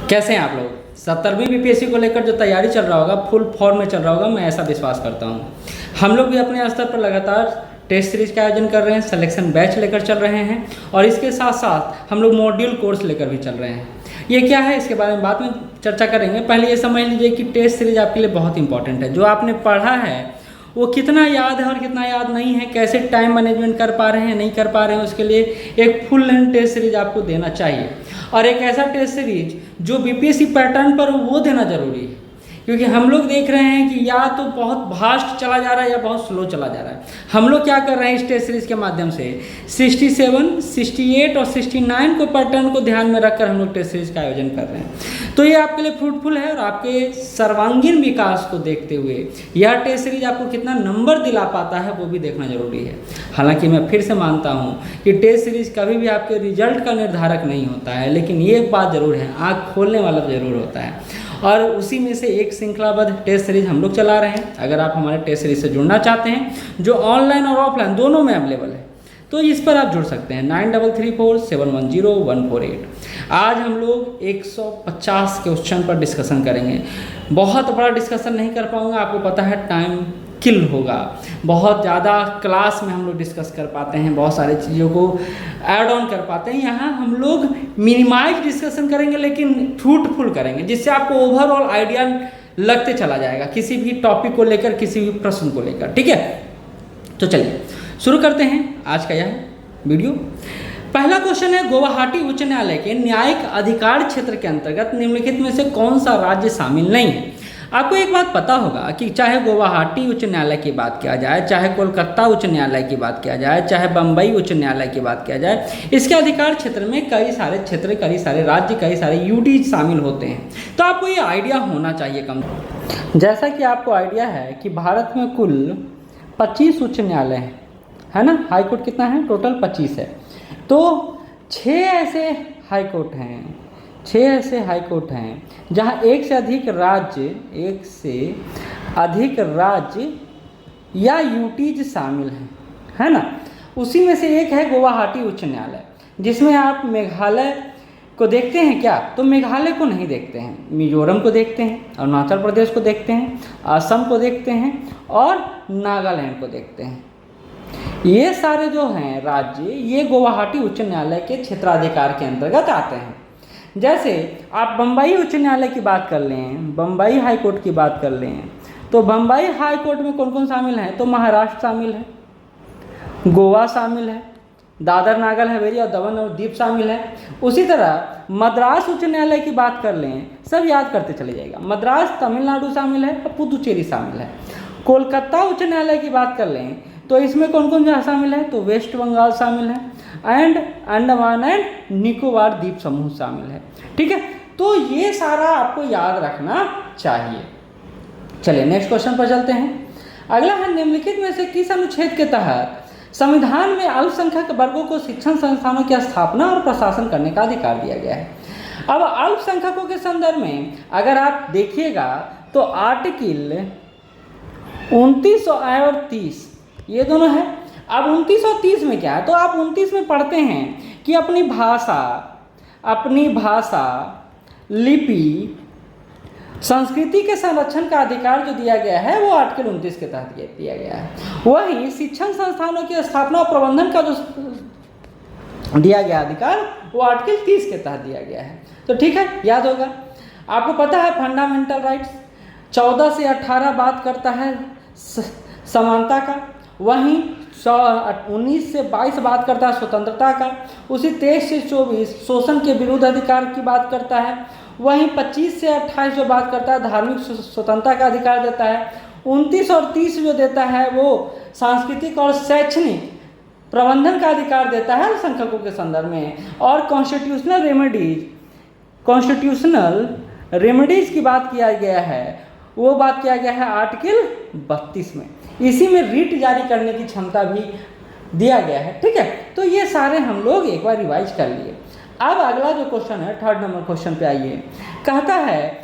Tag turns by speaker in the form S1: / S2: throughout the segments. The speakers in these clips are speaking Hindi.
S1: कैसे हैं आप लोग? 70वीं बीपीएससी को लेकर जो तैयारी चल रहा होगा फुल फॉर्म में चल रहा होगा, मैं ऐसा विश्वास करता हूँ। हम लोग भी अपने स्तर पर लगातार टेस्ट सीरीज का आयोजन कर रहे हैं, सिलेक्शन बैच लेकर चल रहे हैं और इसके साथ साथ हम लोग मॉड्यूल कोर्स लेकर भी चल रहे हैं। ये क्या है इसके बारे में बाद में चर्चा करेंगे। पहले ये समझ लीजिए कि टेस्ट सीरीज आपके लिए बहुत इंपॉर्टेंट है। जो आपने पढ़ा है वो कितना याद है और कितना याद नहीं है, कैसे टाइम मैनेजमेंट कर पा रहे हैं नहीं कर पा रहे हैं, उसके लिए एक फुल लेंथ टेस्ट सीरीज आपको देना चाहिए। और एक ऐसा टेस्ट सीरीज जो बीपीएससी पैटर्न पर वो देना जरूरी है, क्योंकि हम लोग देख रहे हैं कि या तो बहुत फास्ट चला जा रहा है या बहुत स्लो चला जा रहा है। हम लोग क्या कर रहे हैं इस टेस्ट सीरीज के माध्यम से 67, 68 और 69 को पैटर्न को ध्यान में रखकर हम लोग टेस्ट सीरीज का आयोजन कर रहे हैं। तो ये आपके लिए फ्रूटफुल है और आपके सर्वांगीण विकास को देखते हुए यह टेस्ट सीरीज आपको कितना नंबर दिला पाता है वो भी देखना जरूरी है। हालांकि मैं फिर से मानता हूँ कि टेस्ट सीरीज कभी भी आपके रिजल्ट का निर्धारक नहीं होता है, लेकिन ये बात जरूर है, आँख खोलने वाला जरूर होता है। और उसी में से एक श्रृंखलाबद्ध टेस्ट सीरीज हम लोग चला रहे हैं। अगर आप हमारे टेस्ट सीरीज से जुड़ना चाहते हैं जो ऑनलाइन और ऑफलाइन दोनों में अवेलेबल है, तो इस पर आप जुड़ सकते हैं 9334710148। आज हम लोग 150 क्वेश्चन पर डिस्कशन करेंगे। बहुत बड़ा डिस्कशन नहीं कर पाऊंगा, आपको पता है टाइम किल होगा। बहुत ज़्यादा क्लास में हम लोग डिस्कस कर पाते हैं, बहुत सारी चीज़ों को ऐड ऑन कर पाते हैं। यहाँ हम लोग मिनिमाइज डिस्कशन करेंगे लेकिन फ्रूटफुल करेंगे, जिससे आपको ओवरऑल आइडिया लगते चला जाएगा किसी भी टॉपिक को लेकर, किसी भी प्रश्न को लेकर। ठीक है, तो चलिए शुरू करते हैं आज का यह वीडियो। पहला क्वेश्चन है, गुवाहाटी उच्च न्यायालय के न्यायिक अधिकार क्षेत्र के अंतर्गत निम्नलिखित में से कौन सा राज्य शामिल नहीं है? आपको एक बात पता होगा कि चाहे गुवाहाटी उच्च न्यायालय की बात किया जाए, चाहे कोलकाता उच्च न्यायालय की बात किया जाए, चाहे बम्बई उच्च न्यायालय की बात किया जाए, इसके अधिकार क्षेत्र में कई सारे क्षेत्र, कई सारे राज्य, कई सारे यूटी शामिल होते हैं। तो आपको ये आइडिया होना चाहिए कम। जैसा कि आपको आइडिया है कि भारत में कुल 25 उच्च न्यायालय है ना, हाई कोर्ट कितना है? टोटल 25 है। तो 6 ऐसे हाई कोर्ट हैं, 6 ऐसे हाई कोर्ट हैं जहां एक से अधिक राज्य या यूटीज शामिल हैं, है ना। उसी में से एक है गुवाहाटी उच्च न्यायालय, जिसमें आप मेघालय को देखते हैं क्या? तो मेघालय को नहीं देखते हैं, मिजोरम को देखते हैं, अरुणाचल प्रदेश को देखते हैं, असम को देखते हैं और नागालैंड को देखते हैं। ये सारे जो हैं राज्य, ये गुवाहाटी उच्च न्यायालय के क्षेत्राधिकार के अंतर्गत आते हैं। जैसे आप बम्बई उच्च न्यायालय की बात कर लें, बम्बई हाई कोर्ट की बात कर लें, तो बम्बई हाई कोर्ट में कौन कौन शामिल हैं? तो महाराष्ट्र शामिल है, गोवा शामिल है, दादर नागर हवेली और दमन और दीव शामिल है। उसी तरह मद्रास उच्च न्यायालय की बात कर लें, सब याद करते चले जाएगा, मद्रास तमिलनाडु शामिल है और पुदुचेरी शामिल है। कोलकाता उच्च न्यायालय की बात कर लें तो इसमें कौन कौन शामिल है? तो वेस्ट बंगाल शामिल है एंड अंडमान एंड निकोबार द्वीप समूह शामिल है। ठीक है, तो ये सारा आपको याद रखना चाहिए। चलिए नेक्स्ट क्वेश्चन पर चलते हैं। अगला है, निम्नलिखित में से किस अनुच्छेद के तहत संविधान में अल्पसंख्यक वर्गों को शिक्षण संस्थानों की स्थापना और प्रशासन करने का अधिकार दिया गया है? अब अल्पसंख्यकों के संदर्भ में अगर आप देखिएगा तो आर्टिकल 29 और 30 ये दोनों है। अब 29 और 30 में क्या है? तो आप 29 में पढ़ते हैं कि अपनी भाषा, लिपि, संस्कृति के संरक्षण का अधिकार जो दिया गया है वो आर्टिकल 29 के तहत दिया गया है। वहीं शिक्षण संस्थानों की स्थापना और प्रबंधन का जो दिया गया अधिकार वो आर्टिकल 30 के तहत दिया गया है। तो ठीक है, याद होगा। आपको पता है फंडामेंटल राइट्स 14 से 18 बात करता है समानता का, वहीं 19 से 22 बात करता है स्वतंत्रता का, उसी 23 से 24 शोषण के विरुद्ध अधिकार की बात करता है, वहीं 25 से 28 जो बात करता है धार्मिक स्वतंत्रता का अधिकार देता है, 29 और 30 जो देता है वो सांस्कृतिक और शैक्षणिक प्रबंधन का अधिकार देता है अल्पसंख्यकों के संदर्भ में। और कॉन्स्टिट्यूशनल रेमेडीज की बात किया गया है, वो बात किया गया है आर्टिकल 32 में। इसी में रिट जारी करने की क्षमता भी दिया गया है। ठीक है, तो ये सारे हम लोग एक बार रिवाइज कर लिए। अब अगला जो क्वेश्चन है, 3rd नंबर क्वेश्चन पे आइए। कहता है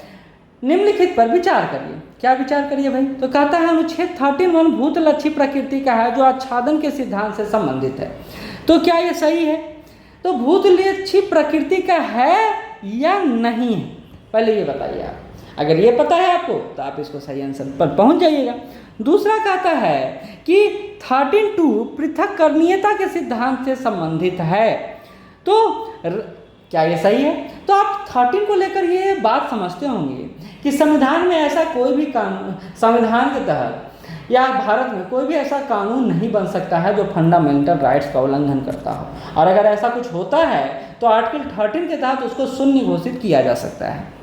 S1: निम्नलिखित पर विचार करिए। क्या विचार करिए भाई? तो कहता है अनुच्छेद 13(1) भूतलक्षी प्रकृति का है, जो आच्छादन के सिद्धांत से संबंधित है। तो क्या ये सही है? तो भूतलक्षी प्रकृति का है या नहीं है? पहले ये बताइए आप। अगर ये पता है आपको तो आप इसको सही आंसर पर पहुंच जाइएगा। दूसरा कहता है कि 13(2) पृथक्करणीयता के सिद्धांत से संबंधित है। तो क्या ये सही है? तो आप 13 को लेकर ये बात समझते होंगे कि संविधान में ऐसा कोई भी कानून, संविधान के तहत या भारत में कोई भी ऐसा कानून नहीं बन सकता है जो फंडामेंटल राइट्स का उल्लंघन करता हो, और अगर ऐसा कुछ होता है तो आर्टिकल 13 के तहत उसको शून्य घोषित किया जा सकता है।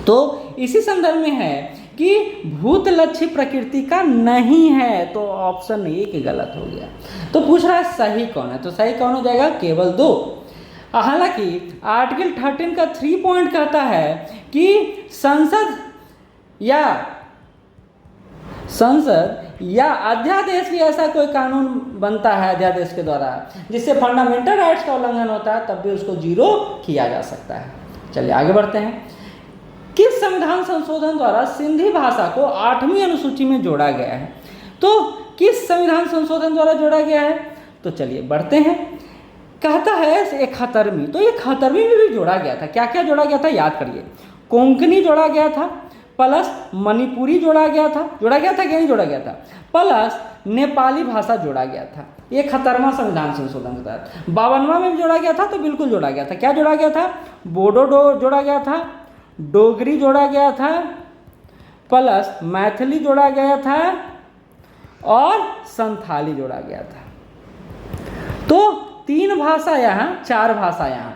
S1: तो इसी संदर्भ में है कि भूत लक्ष्य प्रकृति का नहीं है, तो ऑप्शन 1 गलत हो गया। तो पूछ रहा है सही कौन है, तो सही कौन हो जाएगा? केवल 2। हालांकि आर्टिकल 13 का 3 पॉइंट कहता है कि संसद या अध्यादेश भी ऐसा कोई कानून बनता है अध्यादेश के द्वारा जिससे फंडामेंटल राइट्स का उल्लंघन होता है, तब भी उसको 0 किया जा सकता है। चलिए आगे बढ़ते हैं। किस संविधान संशोधन द्वारा सिंधी भाषा को 8वीं अनुसूची में जोड़ा गया है? तो किस संविधान संशोधन द्वारा जोड़ा गया है? तो चलिए बढ़ते हैं। कहता है 71वीं, तो ये 71वीं में भी जोड़ा गया था। क्या क्या जोड़ा गया था याद करिए। कोंकणी जोड़ा गया था, प्लस मणिपुरी जोड़ा गया था कि नहीं जोड़ा गया था, प्लस नेपाली भाषा जोड़ा गया था। ये 71वां संविधान संशोधन के तहत। 52वां में भी जोड़ा गया था, तो बिल्कुल जोड़ा गया था। क्या जोड़ा गया था? बोडो जोड़ा गया था, डोगरी जोड़ा गया था, प्लस मैथिली जोड़ा गया था और संथाली जोड़ा गया था। तो 3 भाषा यहाँ, 4 भाषा यहाँ।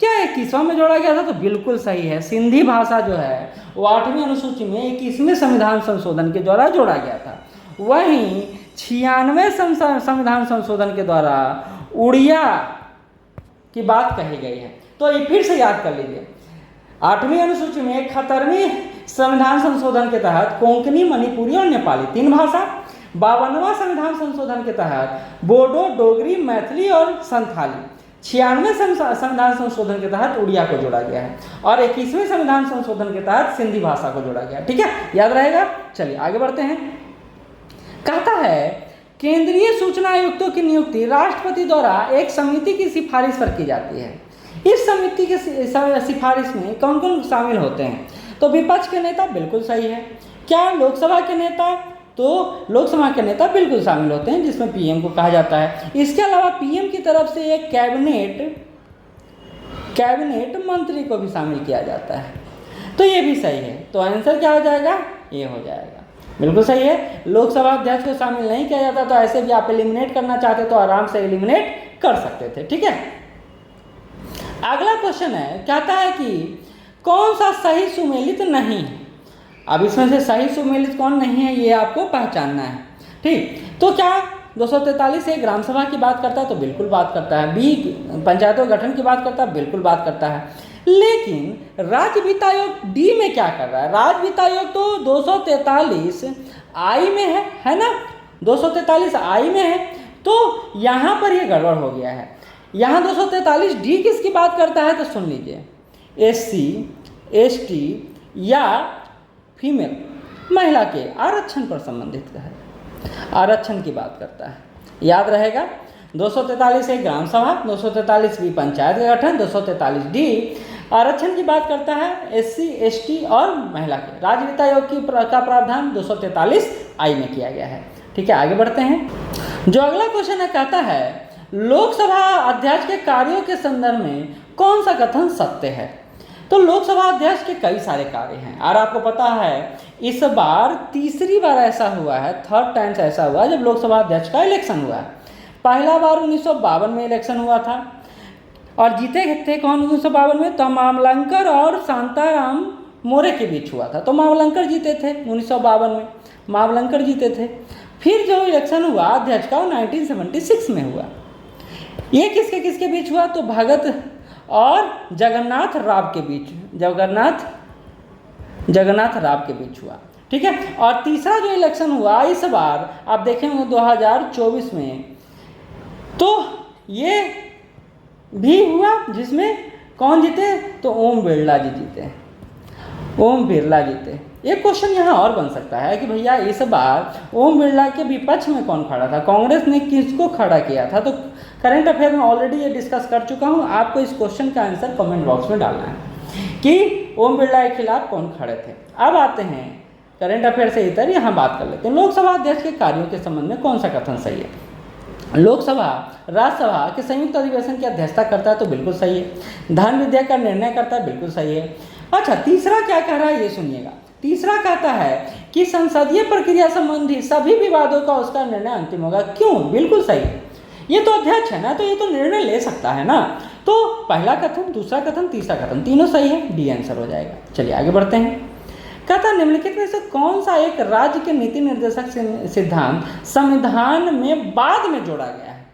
S1: क्या 21वां में जोड़ा गया था? तो बिल्कुल सही है। सिंधी भाषा जो है वो 8वीं अनुसूची में 21वें संविधान संशोधन के द्वारा जोड़ा गया था। वहीं 96वें संविधान संशोधन के द्वारा उड़िया की बात कही गई है। तो ये फिर से याद कर लीजिए। 8वीं अनुसूची में 71वें संविधान संशोधन के तहत कोंकणी, मणिपुरी और नेपाली 3 भाषा। 52वां संविधान संशोधन के तहत बोडो, डोगरी, मैथिली और संथाली। 96वें संविधान संशोधन के तहत उड़िया को जोड़ा गया है और 21वें संविधान संशोधन के तहत सिंधी भाषा को जोड़ा गया है। ठीक है, याद रहेगा। चलिए आगे बढ़ते हैं। कहता है केंद्रीय सूचना आयुक्तों की नियुक्ति राष्ट्रपति द्वारा एक समिति की सिफारिश पर की जाती है। इस समिति के सिफारिश में कौन कौन शामिल होते हैं? तो विपक्ष के नेता बिल्कुल सही है। क्या लोकसभा के नेता? तो लोकसभा के नेता बिल्कुल शामिल होते हैं, जिसमें पीएम को कहा जाता है। इसके अलावा पीएम की तरफ से एक कैबिनेट मंत्री को भी शामिल किया जाता है। तो ये भी सही है। तो आंसर क्या हो जाएगा? ये हो जाएगा, बिल्कुल सही है। लोकसभा अध्यक्ष को शामिल नहीं किया जाता, तो ऐसे भी आप एलिमिनेट करना चाहते तो आराम से एलिमिनेट कर सकते थे। ठीक है, अगला क्वेश्चन है, कहता है कि कौन सा सही सुमेलित नहीं है। अब इसमें से सही सुमेलित कौन नहीं है ये आपको पहचानना है। ठीक, तो क्या 243 ग्राम सभा की बात करता है? तो बिल्कुल बात करता है। बी पंचायतों गठन की बात करता है? बिल्कुल बात करता है। लेकिन राज्य वित्त आयोग डी में क्या कर रहा है? राज्य वित्त आयोग तो 243 आई में है ना, 243 आई में है। तो यहाँ पर ये गड़बड़ हो गया है। यहाँ 243 डी किसकी बात करता है? तो सुन लीजिए, SC, ST या फीमेल महिला के आरक्षण पर संबंधित है, आरक्षण की बात करता है। याद रहेगा, 243 ग्राम सभा, 243 बी पंचायत का गठन, 243 डी आरक्षण की बात करता है, SC, ST और महिला के। राज्य वित्त आयोग का प्रावधान 243 आई में किया गया है। ठीक है, आगे बढ़ते हैं। जो अगला क्वेश्चन है, कहता है लोकसभा अध्यक्ष के कार्यों के संदर्भ में कौन सा कथन सत्य है? तो लोकसभा अध्यक्ष के कई सारे कार्य हैं और आपको पता है इस बार तीसरी बार ऐसा हुआ है, 3rd टाइम ऐसा हुआ है जब लोकसभा अध्यक्ष का इलेक्शन हुआ है। पहला बार 1952 में इलेक्शन हुआ था और जीते थे कौन 1952 में? तो मावलंकर और शांताराम मोरे के बीच हुआ था। तो मावलंकर जीते थे 1952 में, मावलंकर जीते थे। फिर जो इलेक्शन हुआ अध्यक्ष का वो 1976 में हुआ। ये किसके बीच हुआ? तो भगत और जगन्नाथ राव के बीच, जगन्नाथ राव के बीच हुआ। ठीक है, और तीसरा जो इलेक्शन हुआ इस बार आप देखेंगे 2024 में, तो ये भी हुआ जिसमें कौन जीते? तो ओम बिरला जी जीते, ओम बिरला जीते। एक क्वेश्चन यहाँ और बन सकता है कि भैया इस बार ओम बिरला के विपक्ष में कौन खड़ा था? कांग्रेस ने किसको खड़ा किया था? तो करंट अफेयर में ऑलरेडी ये डिस्कस कर चुका हूँ, आपको इस क्वेश्चन का आंसर कमेंट बॉक्स में डालना है। कि ओम बिरला के खिलाफ कौन खड़े थे। अब आते हैं करंट अफेयर से इधर यहाँ बात कर लेते हैं। लोकसभा अध्यक्ष के कार्यों के संबंध में कौन सा कथन सही है? लोकसभा राज्यसभा के संयुक्त अधिवेशन की अध्यक्षता करता है तो बिल्कुल सही है। धन विधेयक का निर्णय करता है, बिल्कुल सही है। अच्छा, तीसरा क्या कह रहा है ये सुनिएगा। तीसरा कहता है कि संसदीय प्रक्रिया संबंधी सभी विवादों का उसका निर्णय अंतिम होगा। क्यों? बिल्कुल सही। ये तो अध्यक्ष है ना, तो ये तो निर्णय ले सकता है ना। तो पहला कथन, दूसरा कथन, तीसरा कथन तीनों सही है, डी आंसर हो जाएगा। चलिए आगे बढ़ते हैं। कहता निम्नलिखित में से कौन सा एक राज्य के नीति निर्देशक सिद्धांत संविधान में बाद में जोड़ा गया है?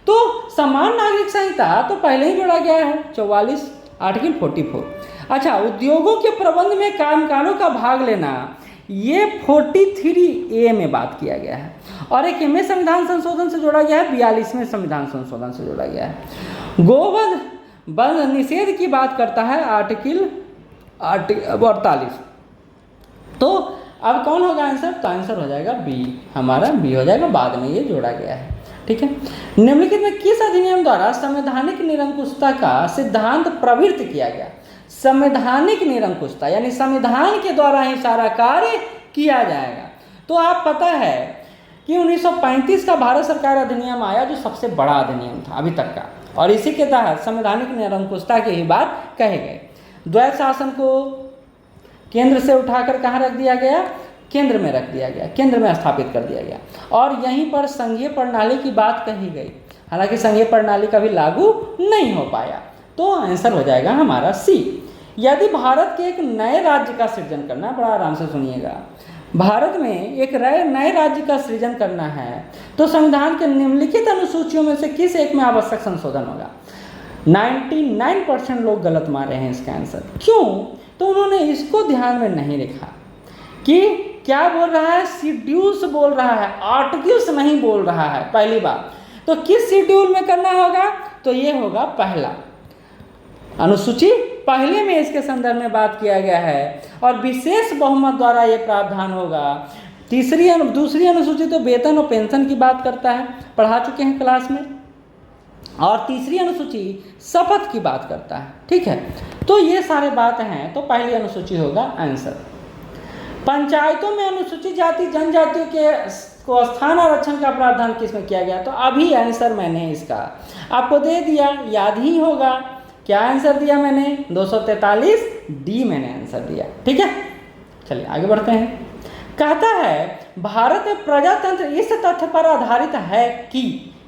S1: तो समान नागरिक संहिता तो पहले ही जोड़ा गया है, 44 आर्टिकल 44। अच्छा, उद्योगों के प्रबंध में कामगारों का भाग लेना, ये 43A में बात किया गया है। और एक में संविधान संशोधन से जोड़ा गया है, 42वें संविधान संशोधन से जोड़ा गया है। गोवध वध निषेध की बात करता है आर्टिकल 48। तो अब कौन होगा आंसर? तो आंसर हो जाएगा बी, हमारा बी हो जाएगा, बाद में ये जोड़ा गया है। ठीक है। निम्नलिखित में किस अधिनियम द्वारा संवैधानिक निरंकुशता का सिद्धांत प्रवृत्त किया गया? संवैधानिक निरंकुशता यानी संविधान के द्वारा ही सारा कार्य किया जाएगा। तो आप पता है कि 1935 का भारत सरकार अधिनियम आया, जो सबसे बड़ा अधिनियम था अभी तक का, और इसी के तहत संवैधानिक निरंकुशता की ही बात कहे गए। द्वैध शासन को केंद्र से उठाकर कहाँ रख दिया गया? केंद्र में रख दिया गया, केंद्र में स्थापित कर दिया गया, और यहीं पर संघीय प्रणाली की बात कही गई। हालांकि संघीय प्रणाली कभी लागू नहीं हो पाया। तो आंसर हो जाएगा हमारा सी। यदि भारत के एक नए राज्य का सृजन करना, बड़ा आराम से सुनिएगा, भारत में एक नए राज्य का सृजन करना है तो संविधान के निम्नलिखित अनुसूचियों में से किस एक में आवश्यक संशोधन होगा? 99% लोग गलत मारे हैं इसका आंसर। क्यों? तो उन्होंने इसको ध्यान में नहीं रखा कि क्या बोल रहा है, शेड्यूल्स बोल रहा है, आर्टिकल्स नहीं बोल रहा है। पहली बात तो किस शेड्यूल में करना होगा? तो ये होगा पहला अनुसूची, पहले में इसके संदर्भ में बात किया गया है, और विशेष बहुमत द्वारा ये प्रावधान होगा। दूसरी अनुसूची तो वेतन और पेंशन की बात करता है, पढ़ा चुके हैं क्लास में, और तीसरी अनुसूची शपथ की बात करता है। ठीक है, तो ये सारे बात हैं, तो पहली अनुसूची होगा आंसर। पंचायतों में अनुसूचित जाति जनजातियों के को स्थान आरक्षण का प्रावधान किस में किया गया? तो अभी आंसर मैंने इसका आपको दे दिया, याद ही होगा। क्या आंसर दिया मैंने? 243 डी मैंने आंसर दिया। ठीक है, चलिए आगे बढ़ते हैं। कहता है भारत में प्रजातंत्र इस तथ्य पर आधारित है कि,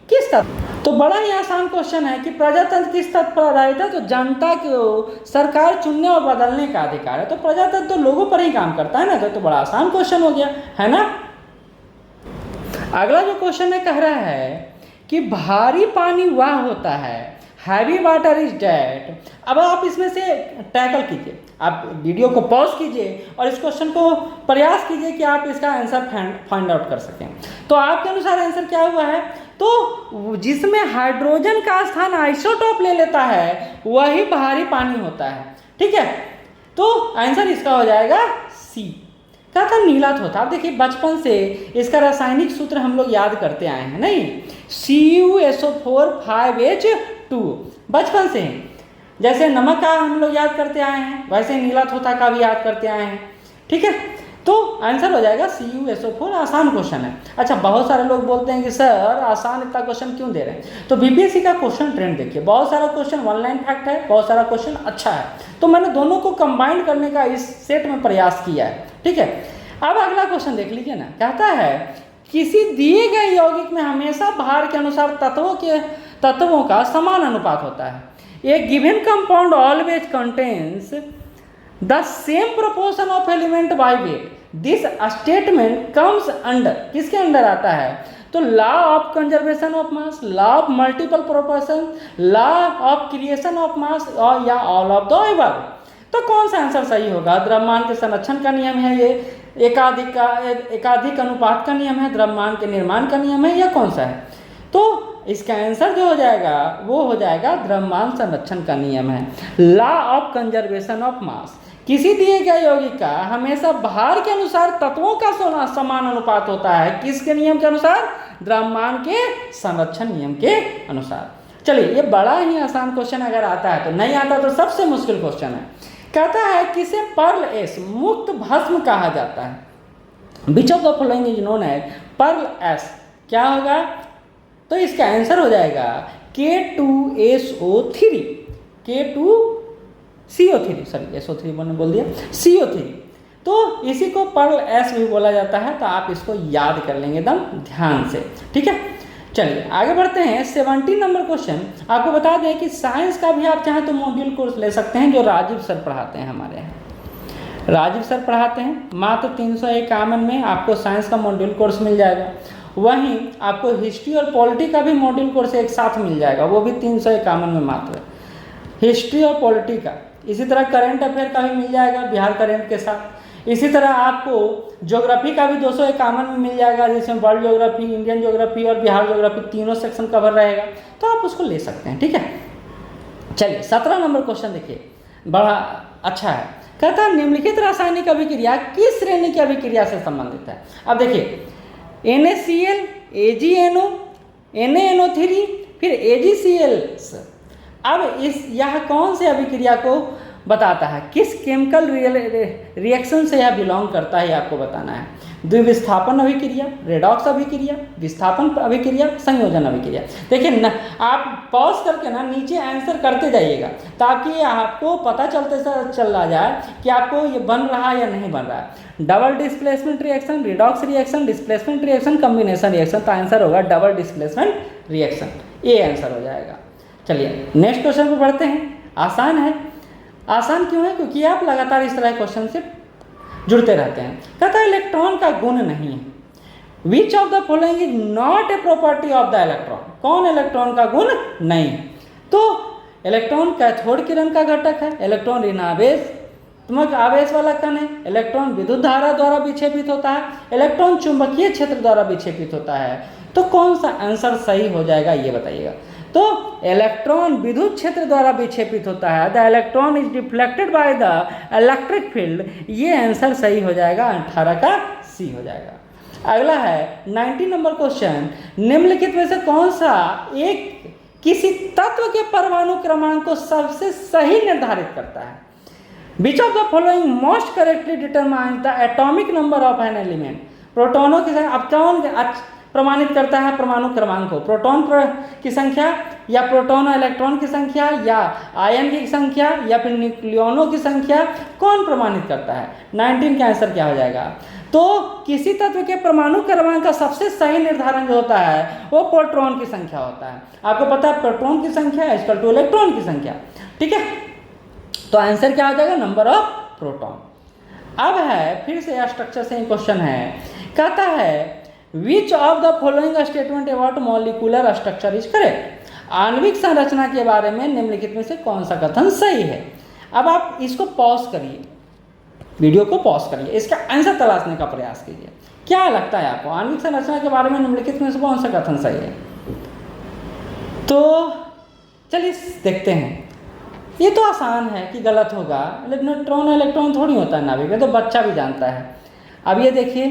S1: किस तथ्य? तो बड़ा ही आसान क्वेश्चन है कि प्रजातंत्र किस तथ्य पर आधारित है? तो जनता को सरकार चुनने और बदलने का अधिकार है। तो प्रजातंत्र तो लोगों पर ही काम करता है ना, तो बड़ा आसान क्वेश्चन हो गया है ना। अगला जो क्वेश्चन है कह रहा है कि भारी पानी वह होता है, हैवी वाटर इज डेट। अब आप इसमें से टैकल कीजिए, आप वीडियो को पॉज कीजिए और इस क्वेश्चन को प्रयास कीजिए कि आप इसका आंसर फाइंड आउट कर सकें। तो आपके अनुसार आंसर क्या हुआ है? तो जिसमें हाइड्रोजन का स्थान आइसोटोप ले लेता है वही भारी पानी होता है। ठीक है, तो आंसर इसका हो जाएगा सी। क्या था? नीलाथ। आप देखिए बचपन से इसका रासायनिक सूत्र हम लोग याद करते आए हैं, नहीं? CuSO4 5H2 बचपन से, जैसे नमक का हम लोग याद करते आए हैं वैसे नीलाथ का भी याद करते आए हैं। ठीक है, तो आंसर हो जाएगा CuSO4। आसान क्वेश्चन है। अच्छा, बहुत सारे लोग बोलते हैं कि सर आसान इतना क्वेश्चन क्यों दे रहे हैं? तो बीपीएससी का क्वेश्चन ट्रेंड देखिए, बहुत सारा क्वेश्चन वन लाइन फैक्ट है, बहुत सारा क्वेश्चन अच्छा है, तो मैंने दोनों को कंबाइन करने का इस सेट में प्रयास किया है। ठीक है, अब अगला क्वेश्चन देख लीजिए ना। कहता है किसी दिए गए यौगिक में हमेशा भार के अनुसार तत्वों का समान अनुपात होता है। A given compound always contains the same proportion of element by weight. This statement comes under, किसके अंडर आता है? तो law of conservation of mass, law of multiple proportion, law of creation of mass, और या ऑल ऑफ द अबव। तो कौन सा आंसर सही होगा? द्रव्यमान के संरक्षण का नियम है ये, एकाधिक अनुपात का नियम है, द्रव्यमान के निर्माण का नियम है, या कौन सा है? तो इसका आंसर जो हो जाएगा वो हो जाएगा द्रव्यमान संरक्षण का नियम है, लॉ ऑफ कंजर्वेशन ऑफ मास। किसी दिए गए यौगिक का हमेशा भार के अनुसार तत्वों का समान अनुपात होता है। किसके नियम के अनुसार? द्रव्यमान के संरक्षण नियम के अनुसार। चलिए, ये बड़ा ही आसान क्वेश्चन अगर आता है तो, नहीं आता तो सबसे मुश्किल क्वेश्चन है। कहता है किसे पर्ल एस मुक्त भस्म कहा जाता है? Which of the following is known as pearl ash, क्या होगा? तो इसका आंसर हो जाएगा K2SO3, K2CO3, सॉरी SO3 मैंने बोल दिया, CO3। तो इसी को पर्ल एस भी बोला जाता है, तो आप इसको याद कर लेंगे एकदम ध्यान से, ठीक है। चलिए आगे बढ़ते हैं। 70 नंबर क्वेश्चन, आपको बता दें कि साइंस का भी आप चाहें तो मॉड्यूल कोर्स ले सकते हैं, जो राजीव सर पढ़ाते हैं हमारे यहाँ। राजीव सर पढ़ाते हैं, मात्र 351 में आपको साइंस का मॉड्यूल कोर्स मिल जाएगा। वहीं आपको हिस्ट्री और पॉलिटी का भी मॉड्यूल कोर्स एक साथ मिल जाएगा, वो भी 351 में मात्र, हिस्ट्री और पॉलिटी का। इसी तरह करंट अफेयर का भी मिल जाएगा बिहार करंट के साथ। इसी तरह आपको ज्योग्राफी का भी 251 में मिल जाएगा, जिसमें वर्ल्ड ज्योग्राफी, इंडियन ज्योग्राफी और बिहार ज्योग्राफी तीनों सेक्शन कवर रहेगा, तो आप उसको ले सकते हैं, ठीक है। चलिए 17 नंबर क्वेश्चन देखिए, बड़ा अच्छा है। कहता है निम्नलिखित रासायनिक अभिक्रिया किस श्रेणी की अभिक्रिया से संबंधित है? अब देखिए NaCl, AgNO, NaNO3, फिर AgCl। अब यह कौन से अभिक्रिया को बताता है, किस केमिकल रिएक्शन से यह बिलोंग करता है, आपको बताना है। द्विविस्थापन अभिक्रिया, रेडॉक्स अभिक्रिया, विस्थापन अभिक्रिया, संयोजन अभिक्रिया। देखिए न, आप पॉज करके ना नीचे आंसर करते जाइएगा, ताकि आपको पता चल जाए कि आपको ये बन रहा है या नहीं बन रहा है। Double displacement reaction, redox reaction, displacement reaction, combination reaction, तो आंसर होगा डबल डिस्प्लेसमेंट रिएक्शन, ये आंसर हो जाएगा। चलिए नेक्स्ट क्वेश्चन पर बढ़ते हैं। आसान है, आसान क्यों है? क्योंकि आप लगातार इस तरह के क्वेश्चन से जुड़ते रहते हैं। कहता है इलेक्ट्रॉन का गुण नहीं है। Which of the following is not a property of the electron? कौन इलेक्ट्रॉन का गुण नहीं है? तो इलेक्ट्रॉन कैथोड किरण का घटक है, इलेक्ट्रॉन ऋण आवेश आवेश वाला कण है, इलेक्ट्रॉन विद्युत धारा द्वारा विक्षेपित होता है, इलेक्ट्रॉन चुंबकीय क्षेत्र द्वारा विक्षेपित होता है। तो कौन सा आंसर सही हो जाएगा ये बताइएगा। तो इलेक्ट्रॉन विद्युत क्षेत्र द्वारा विक्षेपित होता है, the electron is deflected by the electric field, ये आंसर सही हो जाएगा, 18 का सी हो जाएगा। अगला है 90 नंबर क्वेश्चन, निम्नलिखित में से कौन सा एक किसी तत्व के परमाणु क्रमांक को सबसे सही निर्धारित करता है? Which of the following most correctly determines the atomic number of an element? प्रोटॉनों की संख्या, अब कौन प्रमाणित करता है परमाणु क्रमांक को? प्रोटॉन की संख्या, या प्रोटॉन और इलेक्ट्रॉन की संख्या, या आयन की संख्या, या फिर न्यूक्लियनों की संख्या? कौन प्रमाणित करता है? 19 का आंसर क्या हो जाएगा? तो किसी तत्व के परमाणु क्रमांक का सबसे सही निर्धारण जो होता है वो प्रोटॉन की संख्या होता है। आपको पता है प्रोटॉन की संख्या इक्वल टू इलेक्ट्रॉन की संख्या, ठीक है। तो आंसर क्या हो जाएगा? Number of proton. अब है फिर से स्ट्रक्चर से क्वेश्चन है, कहता है which of the following statement about molecular structure is correct? आणविक संरचना के बारे में निम्नलिखित में से कौन सा कथन सही है? अब आप इसको पॉज करिए, वीडियो को पॉज करिए, इसका आंसर तलाशने का प्रयास कीजिए। क्या लगता है आपको आणविक संरचना के बारे में निम्नलिखित में से कौन सा कथन सही है? तो चलिए देखते हैं। ये तो आसान है कि गलत होगा, न्यूट्रॉन इलेक्ट्रॉन थोड़ी होता है नाभिक में, तो बच्चा भी जानता है। अब ये देखिए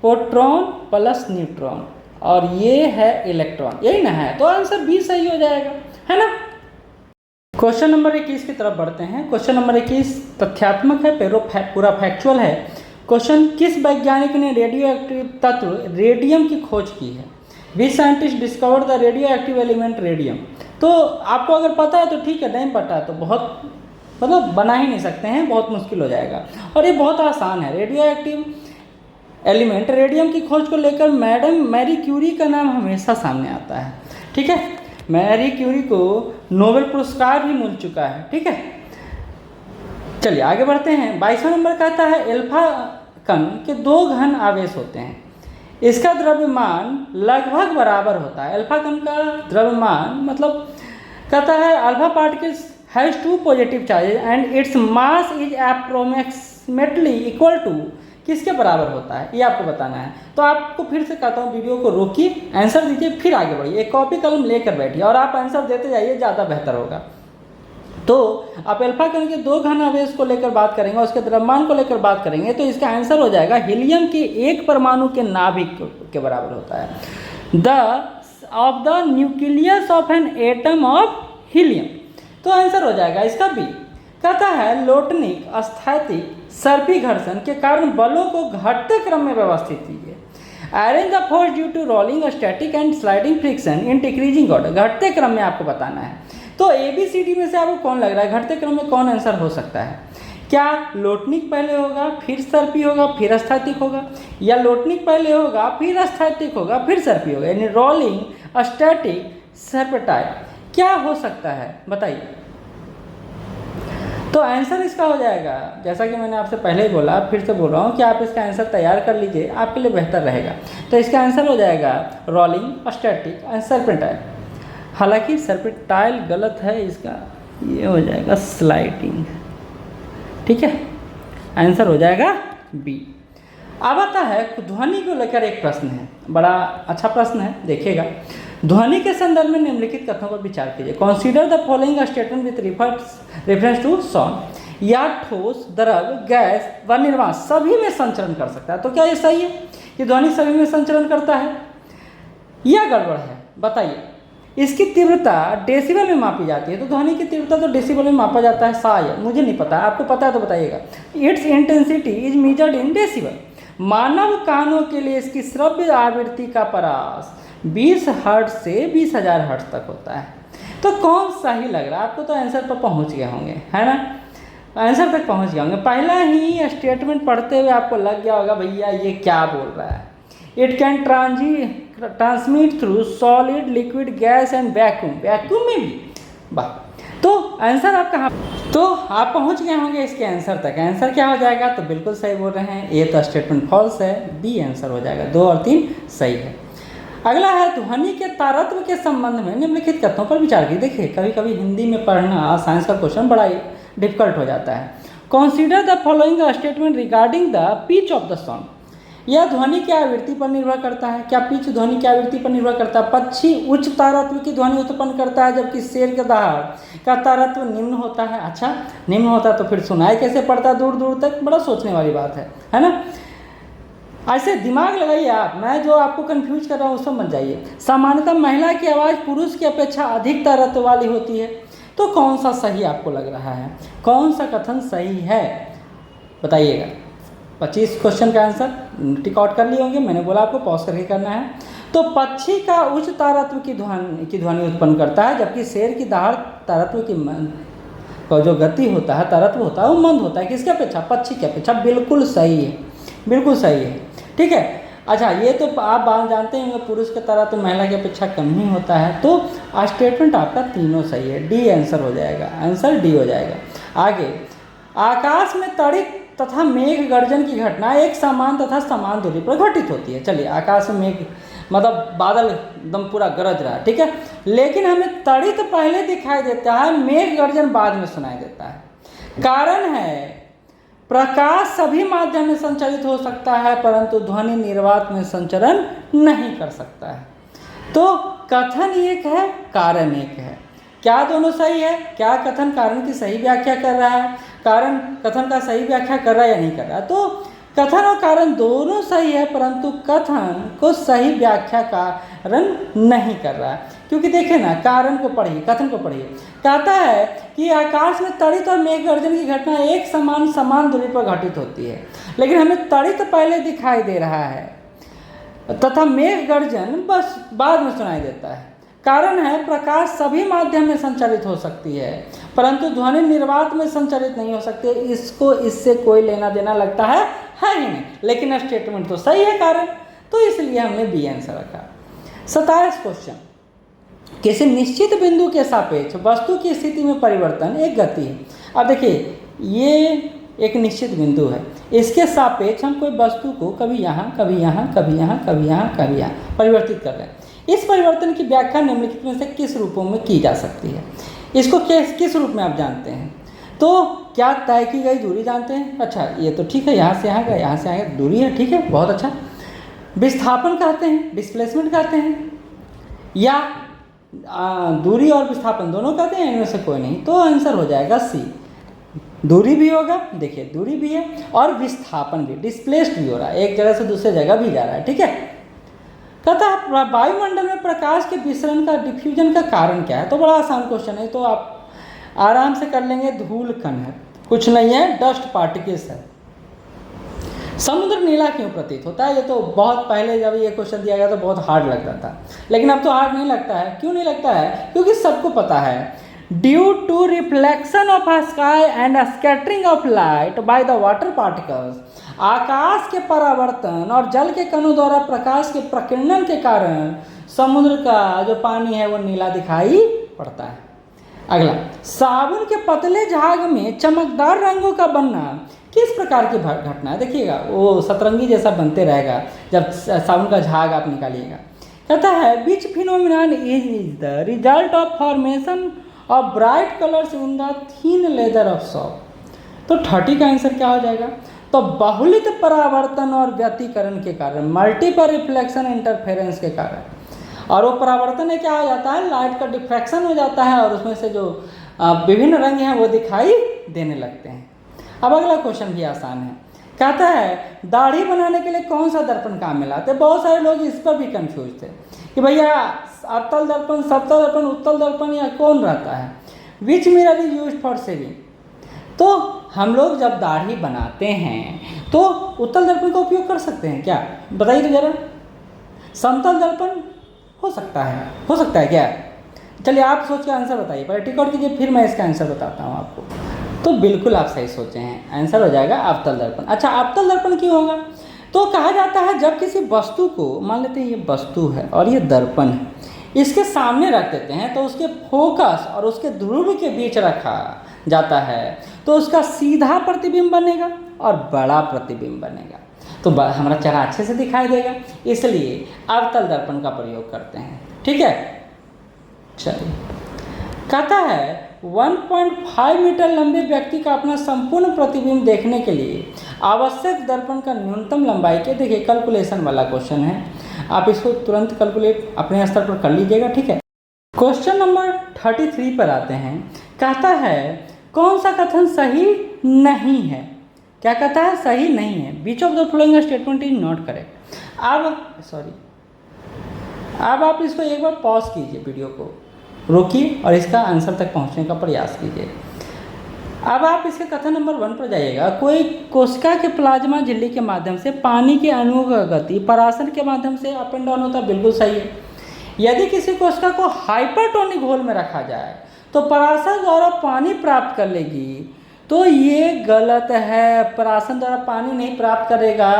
S1: प्रोटॉन प्लस न्यूट्रॉन और ये है इलेक्ट्रॉन, यही ना है, तो आंसर बी सही हो जाएगा, है ना। क्वेश्चन नंबर 21 की तरफ बढ़ते हैं। क्वेश्चन नंबर 21 तथ्यात्मक है, पूरा फैक्चुअल है। क्वेश्चन, किस वैज्ञानिक ने रेडियो एक्टिव तत्व रेडियम की खोज की है? Which scientist discovered the radio active element radium? तो आपको अगर पता है तो ठीक है, नहीं पता है तो बहुत मतलब बना ही नहीं सकते हैं, बहुत मुश्किल हो जाएगा। और ये बहुत आसान है। रेडियो एक्टिव एलिमेंट रेडियम की खोज को लेकर मैडम मैरी क्यूरी का नाम हमेशा सामने आता है, ठीक है। मैरी क्यूरी को नोबेल पुरस्कार भी मिल चुका है, ठीक है। चलिए आगे बढ़ते हैं। 22वां नंबर कहता है एल्फा कण के 2 घन आवेश होते हैं, इसका द्रव्यमान लगभग बराबर होता है। अल्फा कण का द्रव्यमान मतलब कहता है alpha particles has 2 positive charges and its mass is approximately equal to, किसके बराबर होता है ये आपको बताना है। तो आपको फिर से कहता हूँ वीडियो को रोकिए, आंसर दीजिए, फिर आगे बढ़िए, एक कॉपी कलम लेकर बैठिए और आप आंसर देते जाइए, ज़्यादा बेहतर होगा। तो आप अल्फा कण के 2 घन आवेश को लेकर बात करेंगे, उसके द्रव्यमान को लेकर बात करेंगे, तो इसका आंसर हो जाएगा हीलियम के 1 परमाणु के नाभिक के बराबर होता है। Of the nucleus of an atom of helium, तो आंसर हो जाएगा इसका बी। कहता है लोटनिक स्थैतिक सर्पी घर्षण के कारण बलों को घटते क्रम में व्यवस्थित कीजिए। Arrange the force due to rolling static and sliding friction in decreasing order. घटते क्रम में आपको बताना है। तो ABCD में से आपको कौन लग रहा है, घटते क्रम में कौन आंसर हो सकता है? क्या लोटनिक पहले होगा फिर सर्पी होगा फिर स्थैतिक होगा, या लोटनिक पहले होगा फिर स्थैतिक होगा फिर सर्पी होगा, यानी रोलिंग स्टैटिक सर्पेटाइल? क्या हो सकता है बताइए। तो आंसर इसका हो जाएगा, जैसा कि मैंने आपसे पहले ही बोला, फिर से बोल रहा हूँ कि आप इसका आंसर तैयार कर लीजिए, आपके लिए बेहतर रहेगा। तो इसका आंसर हो जाएगा रोलिंग स्टैटिक एंड सर्पेटाइल। हालांकि सर्पेटाइल गलत है, इसका ये हो जाएगा स्लाइडिंग। ठीक है, आंसर हो जाएगा बी। अब आता है ध्वनि को लेकर एक प्रश्न है, बड़ा अच्छा प्रश्न है, देखिएगा। ध्वनि के संदर्भ में निम्नलिखित कथनों पर विचार कीजिए। Consider the following statement with reference to sound. या ठोस, द्रव, गैस व निर्वात सभी में संचरण कर सकता है। तो क्या ये सही है कि ध्वनि सभी में संचरण करता है, या गड़बड़ है? बताइए। इसकी तीव्रता डेसिबल में मापी जाती है, तो ध्वनि की तीव्रता तो डेसिबल में मापा जाता है शायद, मुझे नहीं पता, आपको पता है तो बताइएगा। Its intensity is measured in decibel. मानव कानों के लिए इसकी श्रव्य आवृत्ति का परास 20 हर्ट्ज से 20,000 हर्ट्ज तक होता है। तो कौन सही लग रहा है आपको? तो आंसर पर पहुंच गए होंगे, है ना, आंसर तक पहुंच गए होंगे। पहला ही स्टेटमेंट पढ़ते हुए आपको लग गया होगा भैया ये क्या बोल रहा है। It can transmit through solid, liquid, gas and vacuum. Vacuum में भी, वाह। तो आंसर आप कहाँ, तो आप पहुंच गए होंगे इसके आंसर तक। आंसर क्या हो जाएगा? तो बिल्कुल सही बोल रहे हैं, ये तो स्टेटमेंट फॉल्स है, बी आंसर हो जाएगा। 2 और 3 सही है। अगला है ध्वनि के तारत्व के संबंध में निम्नलिखित कथनों पर विचार कीजिए। देखिए कभी कभी हिंदी में पढ़ना, साइंस का क्वेश्चन बड़ा ही डिफिकल्ट हो जाता है। Consider the following statement regarding the pitch of the sound. यह ध्वनि की आवृत्ति पर निर्भर करता है। क्या पिच ध्वनि की आवृत्ति पर निर्भर करता है? पक्षी उच्च तारत्व की ध्वनि उत्पन्न करता है, जबकि शेर के दहाड़ का तारत्व निम्न होता है। अच्छा, निम्न होता है तो फिर सुनाई कैसे पड़ता है दूर दूर तक? बड़ा सोचने वाली बात है ना। ऐसे दिमाग लगाइए आप, मैं जो आपको कंफ्यूज कर रहा हूँ उसमें मत जाइए। सामान्यतः महिला की आवाज़ पुरुष की अपेक्षा अधिक तारत्व वाली होती है। तो कौन सा सही आपको लग रहा है? कौन सा कथन सही है बताइएगा। 25 क्वेश्चन का आंसर टिक आउट कर लिए होंगे, मैंने बोला आपको पॉज करके करना है। तो पक्षी का उच्च तारत्व की ध्वनि उत्पन्न करता है, जबकि शेर की दहाड़ तारत्व की जो गति होता है, तारत्व होता है, वो मंद होता है। किसके अपेक्षा? पक्षी की अपेक्षा। बिल्कुल सही है, बिल्कुल सही है। ठीक है। अच्छा, ये तो आप बात जानते हैं पुरुष की तरह तो महिला की अपेक्षा कम ही होता है। तो स्टेटमेंट आपका तीनों सही है, डी आंसर हो जाएगा, आंसर डी हो जाएगा। आगे, आकाश में तड़ित तथा मेघ गर्जन की घटना एक समान तथा समान दूरी पर घटित होती है। चलिए, आकाश में मेघ मतलब बादल एकदम पूरा गरज रहा है, ठीक है, लेकिन हमें तड़ित पहले दिखाई देता है, मेघ गर्जन बाद में सुनाई देता है। कारण है प्रकाश सभी माध्यम में संचालित हो सकता है, परंतु ध्वनि निर्वात में संचरण नहीं कर सकता है। तो कथन एक है, कारण एक है। क्या दोनों सही है? क्या कथन कारण की सही व्याख्या कर रहा है, कारण कथन का सही व्याख्या कर रहा है या नहीं कर रहा है? तो कथन और कारण दोनों सही है, परंतु कथन को सही व्याख्या कारण नहीं कर रहा है। क्योंकि देखिए ना, कारण को पढ़िए, कथन को पढ़िए। कहता है कि आकाश में तड़ित और मेघ गर्जन की घटना एक समान दूरी पर घटित होती है, लेकिन हमें तड़ित पहले दिखाई दे रहा है तथा मेघ गर्जन बस बाद में सुनाई देता है। कारण है प्रकाश सभी माध्यम में संचालित हो सकती है, परंतु ध्वनि निर्वात में संचालित नहीं हो सकती। इसको इससे कोई लेना देना लगता है ही नहीं, लेकिन स्टेटमेंट तो सही है कारण, तो इसलिए हमने बी आंसर रखा। 27 क्वेश्चन, किसी निश्चित बिंदु के सापेक्ष वस्तु की स्थिति में परिवर्तन एक गति है। अब देखिए, ये एक निश्चित बिंदु है, इसके सापेक्ष हम कोई वस्तु को कभी यहाँ कभी यहाँ कभी यहाँ कभी यहाँ कभी यहाँ परिवर्तित कर रहे हैं। इस परिवर्तन की व्याख्या निम्नलिखित में से किस रूपों में की जा सकती है? इसको किस रूप में आप जानते हैं? तो क्या तय की गई दूरी जानते हैं? अच्छा, ये तो ठीक है, यहाँ से यहाँ गया, यहाँ से यहाँ दूरी है, ठीक है, बहुत अच्छा। विस्थापन कहते हैं, डिस्प्लेसमेंट कहते हैं, या दूरी और विस्थापन दोनों कहते हैं, इनमें से कोई नहीं। तो आंसर हो जाएगा सी, दूरी भी होगा, देखिए दूरी भी है और विस्थापन भी, डिस्प्लेस्ड भी हो रहा है, एक जगह से दूसरे जगह भी जा रहा है, ठीक है। कहता है वायुमंडल में प्रकाश के विसरण का, डिफ्यूजन का कारण क्या है? तो बड़ा आसान क्वेश्चन है, तो आप आराम से कर लेंगे। धूल कण है, कुछ नहीं है, डस्ट पार्टिकल्स है। समुद्र नीला क्यों प्रतीत होता है? ये तो बहुत पहले जब ये क्वेश्चन दिया गया तो बहुत हार्ड लगता था, लेकिन अब तो हार्ड नहीं लगता है। क्यों नहीं लगता है? क्योंकि सबको पता है, due to reflection of a sky and scattering of light by the water particles, आकाश के परावर्तन और जल के कणों द्वारा प्रकाश के प्रकीर्णन के कारण समुद्र का जो पानी है वो नीला दिखाई पड़ता है। अगला, साबुन के पतले झाग में चमकदार रंगों का बनना किस प्रकार की घटना है? देखिएगा वो सतरंगी जैसा बनते रहेगा जब साबुन का झाग आप निकालिएगा। कहता है which phenomenon is the result of formation of bright colours in the thin leather of soap. तो 30 का आंसर क्या हो जाएगा? तो बहुलित परावर्तन और व्यतिकरण के कारण, मल्टीपल रिफ्लेक्शन इंटरफेरेंस के कारण। और वो परावर्तन में क्या हो जाता है? लाइट का डिफ्रैक्शन हो जाता है और उसमें से जो विभिन्न रंग हैं वो दिखाई देने लगते हैं। अब अगला क्वेश्चन भी आसान है। कहता है दाढ़ी बनाने के लिए कौन सा दर्पण काम में लाते हैं? बहुत सारे लोग इस पर भी कंफ्यूज थे कि भैया अवतल दर्पण, सतल दर्पण, उत्तल दर्पण या कौन रहता है? विच mirror is used for shaving. तो हम लोग जब दाढ़ी बनाते हैं तो उत्तल दर्पण का उपयोग कर सकते हैं क्या? बताइए तो जरा। समतल दर्पण हो सकता है क्या? चलिए आप सोच के आंसर बताइए, पहले टिक आउट कीजिए, फिर मैं इसका आंसर बताता हूँ आपको। तो बिल्कुल आप सही सोचे हैं, आंसर हो जाएगा अवतल दर्पण। अच्छा, अवतल दर्पण क्यों होगा? तो कहा जाता है जब किसी वस्तु को, मान लेते हैं ये वस्तु है और ये दर्पण है, इसके सामने रख देते हैं तो उसके फोकस और उसके ध्रुव के बीच रखा जाता है तो उसका सीधा प्रतिबिंब बनेगा और बड़ा प्रतिबिंब बनेगा, तो हमारा चेहरा अच्छे से दिखाई देगा, इसलिए अवतल दर्पण का प्रयोग करते हैं। ठीक है, चलिए। कहता है 1.5 मीटर लंबे व्यक्ति का अपना संपूर्ण प्रतिबिंब देखने के लिए आवश्यक दर्पण का न्यूनतम लंबाई के, देखिए कैलकुलेशन वाला क्वेश्चन है, आप इसको तुरंत कैलकुलेट अपने स्तर पर कर लीजिएगा। ठीक है, क्वेश्चन नंबर 33 पर आते हैं। कहता है कौन सा कथन सही नहीं है? क्या कहता है? सही नहीं है। Which of the following statement is not correct. अब आप इसको एक बार पॉज कीजिए, वीडियो को रोकिए और इसका आंसर तक पहुंचने का प्रयास कीजिए। अब आप इसके कथन नंबर 1 पर जाइएगा। कोई कोशिका के प्लाज्मा झिल्ली के माध्यम से पानी के अणुओं का गति परासन के माध्यम से अप एंड डाउन होता है, बिल्कुल सही है। यदि किसी कोशिका को हाइपरटोनिक घोल में रखा जाए तो परासन द्वारा पानी प्राप्त कर लेगी, तो ये गलत है। परासन द्वारा पानी नहीं प्राप्त करेगा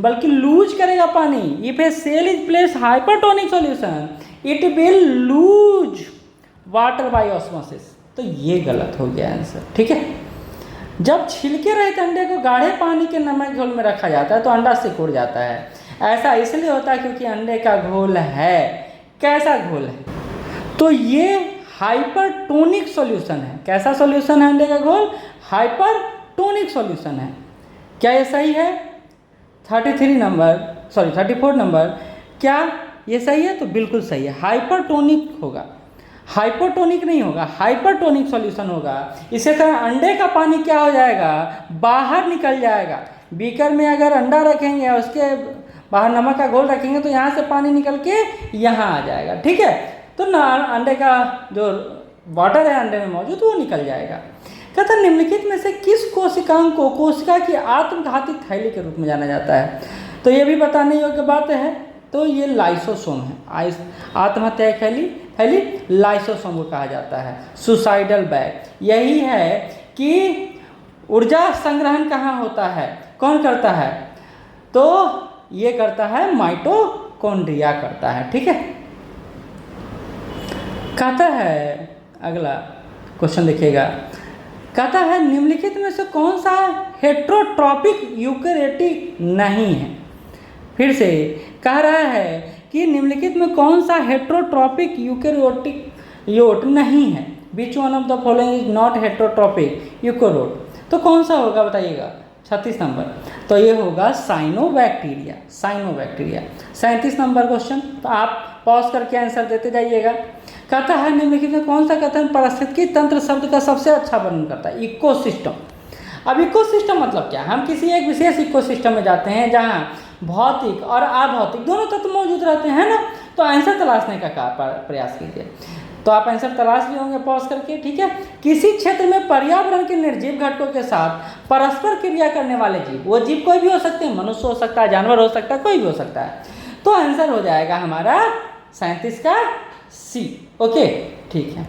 S1: बल्कि लूज करेगा पानी। If a cell is place hypertonic solution it will lose water by osmosis, तो ये गलत हो गया आंसर। ठीक है, जब छिलके रहित अंडे को गाढ़े पानी के नमक घोल में रखा जाता है तो अंडा सिकुड़ जाता है। ऐसा इसलिए होता है क्योंकि अंडे का घोल है, कैसा घोल है? तो ये हाइपरटोनिक सॉल्यूशन है। कैसा सॉल्यूशन है अंडे का घोल? हाइपरटोनिक सॉल्यूशन है। क्या ये सही है? 34 नंबर, क्या ये सही है? तो बिल्कुल सही है, हाइपरटोनिक होगा, हाइपोटोनिक नहीं होगा, हाइपरटोनिक सॉल्यूशन होगा। इसी तरह अंडे का पानी क्या हो जाएगा? बाहर निकल जाएगा। बीकर में अगर अंडा रखेंगे और उसके बाहर नमक का घोल रखेंगे तो यहाँ से पानी निकल के यहाँ आ जाएगा। ठीक है, तो ना अंडे का जो वाटर है अंडे में मौजूद वो निकल जाएगा। कहता निम्नलिखित में से किस कोशिकांग को कोशिका की आत्मघाती थैली के रूप में जाना जाता है? तो ये भी बताने योग्य बात है, तो ये लाइसोसोम है। आत्महत्या थैली लाइसोसोम को कहा जाता है। सुसाइडल बैग यही है कि ऊर्जा संग्रहण कहाँ होता है, कौन करता है? तो ये करता है माइटोकॉन्ड्रिया करता है। ठीक है, कहता है अगला क्वेश्चन देखिएगा। कहता है निम्नलिखित में से कौन सा हेट्रोट्रॉपिक यूकेरियोटिक नहीं है? फिर से कह रहा है कि निम्नलिखित में कौन सा हेट्रोट्रॉपिक यूकेरियोट नहीं है? Which one of the following is not heterotrophic eukaryote? तो कौन सा होगा बताइएगा? 36 नंबर, तो ये होगा साइनोबैक्टीरिया। 37 नंबर क्वेश्चन, तो आप पॉज करके आंसर देते जाइएगा। कहता है निम्नलिखित में कौन सा कथन पारिस्थितिकी तंत्र शब्द का सबसे अच्छा वर्णन करता है? इकोसिस्टम। अब इकोसिस्टम मतलब क्या? हम किसी एक विशेष इकोसिस्टम में जाते हैं जहाँ भौतिक और अभौतिक दोनों तत्व मौजूद रहते हैं ना, तो आंसर तलाशने का प्रयास कीजिए। तो आप आंसर तलाश लिए होंगे पॉज करके, ठीक है। किसी क्षेत्र में पर्यावरण के निर्जीव घटकों के साथ परस्पर क्रिया करने वाले जीव, वो जीव कोई भी हो सकते हैं, मनुष्य हो सकता है, जानवर हो सकता है, कोई भी हो सकता है। तो आंसर हो जाएगा हमारा 37 का सी। ओके, ठीक है।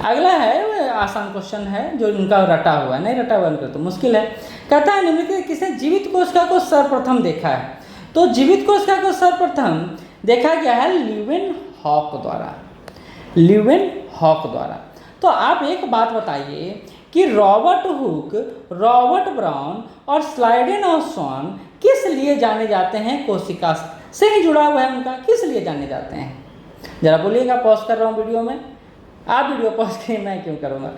S1: अगला है आसान क्वेश्चन है, जो इनका रटा हुआ है, नहीं रटा हुआ इनका तो मुश्किल है। कहता है निम्नलिखित किसने जीवित कोशिका को सर्वप्रथम देखा है? तो जीवित कोशिका को सर्वप्रथम देखा गया है ल्यूवेनहॉक द्वारा, ल्यूवेनहॉक द्वारा। तो आप एक बात बताइए कि रॉबर्ट हुक, रॉबर्ट ब्राउन और स्लाइडेनहॉर्न किस लिए जाने जाते हैं? कोशिका से ही जुड़ा हुआ है उनका, किस लिए जाने जाते हैं? जरा बोलिएगा, पॉज कर रहा हूँ वीडियो में, आप वीडियो पॉज करिए, मैं क्यों करूँगा।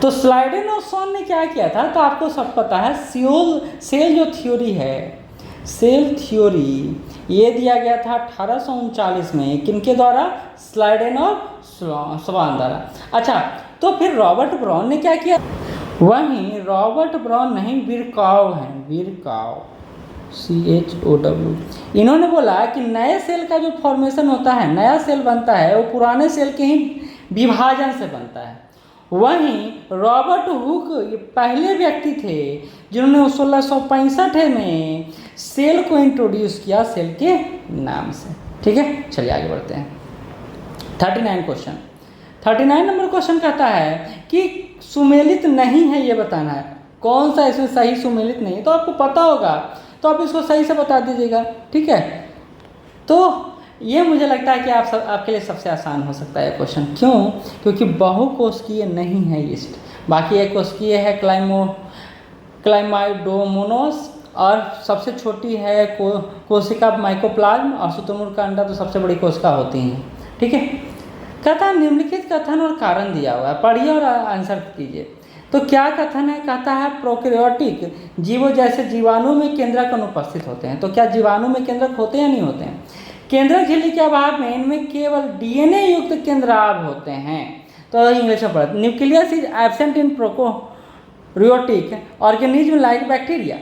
S1: तो स्लाइडेनहॉर्न ने क्या किया था, तो आपको सब पता है, सेल जो थ्योरी है, सेल थ्योरी ये दिया गया था 1839 में, किनके द्वारा? स्लाइडेनहॉर्न द्वारा। अच्छा, तो फिर रॉबर्ट ब्राउन ने क्या किया? वहीं रॉबर्ट ब्राउन नहीं, विरकाउ हैं, विरकाउ, CHOW। इन्होंने बोला कि नए सेल का जो फॉर्मेशन होता है, नया सेल बनता है, वो पुराने सेल के ही विभाजन से बनता है। वहीं रॉबर्ट हुक ये पहले व्यक्ति थे जिन्होंने 1665 में सेल को इंट्रोड्यूस किया, सेल के नाम से। ठीक है, चलिए आगे बढ़ते हैं। 39 क्वेश्चन, 39 नंबर क्वेश्चन कहता है कि सुमेलित नहीं है, ये बताना है कौन सा इसमें सही सुमेलित नहीं है। तो आपको पता होगा तो आप इसको सही से बता दीजिएगा, ठीक है। तो ये मुझे लगता है कि आपके लिए सबसे आसान हो सकता है क्वेश्चन। क्यों? क्योंकि बहुकोशिकीय नहीं है यीस्ट, बाकी एक कोशिकीय है क्लाइमाइडोमोनास, और सबसे छोटी है कोशिका माइकोप्लाज्म, और शुतुरमुर्ग का अंडा तो सबसे बड़ी कोशिका होती हैं। ठीक है, कथन निम्नलिखित कथन और कारण दिया हुआ है, पढ़िए और आंसर कीजिए। तो क्या कथन है? कहता है प्रोकैरियोटिक जीवों जैसे जीवाणु में केंद्रक अनुपस्थित होते हैं। तो क्या जीवाणु में केंद्रक होते हैं या नहीं होते हैं? केंद्रक झिल्ली के अभाव में इनमें केवल DNA युक्त केंद्राभ होते हैं। तो इंग्लिश में पढ़ते, nucleus is absent in prokaryotic organism like bacteria.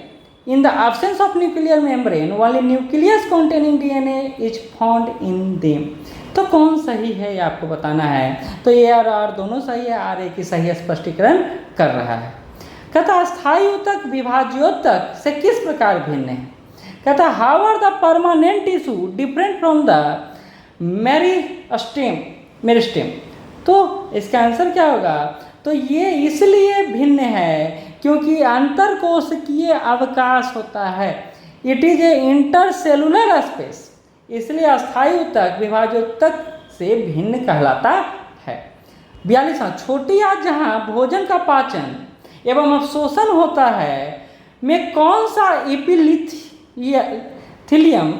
S1: In the absence of nuclear membrane, only nucleus containing DNA is found in them। तो कौन सही है ये आपको बताना है। तो ए और आर दोनों सही है, आर ए की सही स्पष्टीकरण कर रहा है। कहता अस्थायी ऊतक विभाज्योतक से किस प्रकार भिन्न है? कहता how are the permanent tissue different from the meristem. तो इसका आंसर क्या होगा? तो ये इसलिए भिन्न है क्योंकि अंतरकोशिकीय अवकाश होता है, it is a intercellular space, इसलिए अस्थायी ऊतक विभाज्योतक से भिन्न कहलाता है। 42वां, छोटी आंत जहाँ भोजन का पाचन एवं अवशोषण होता है में कौन सा एपिथेलियम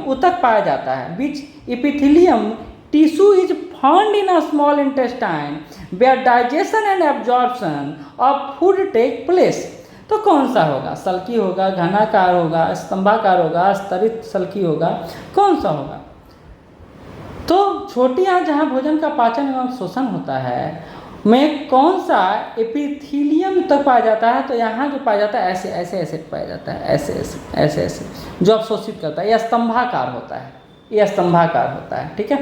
S1: ऊतक पाया जाता है? Which epithelium tissue is found in a small intestine where digestion and absorption of food take place. तो कौन सा होगा? सल्की होगा, घनाकार होगा, स्तंभाकार होगा, स्तरित सल्की होगा, कौन सा होगा? तो छोटी आंत जहाँ भोजन का पाचन एवं शोषण होता है में कौन सा एपिथेलियम तक पाया जाता है? तो यहाँ जो पाया जाता है ऐसे ऐसे ऐसे पाया जाता है, ऐसे ऐसे ऐसे ऐसे, जो अवशोषित करता है, यह स्तंभाकार होता है, यह स्तंभाकार होता है। ठीक है,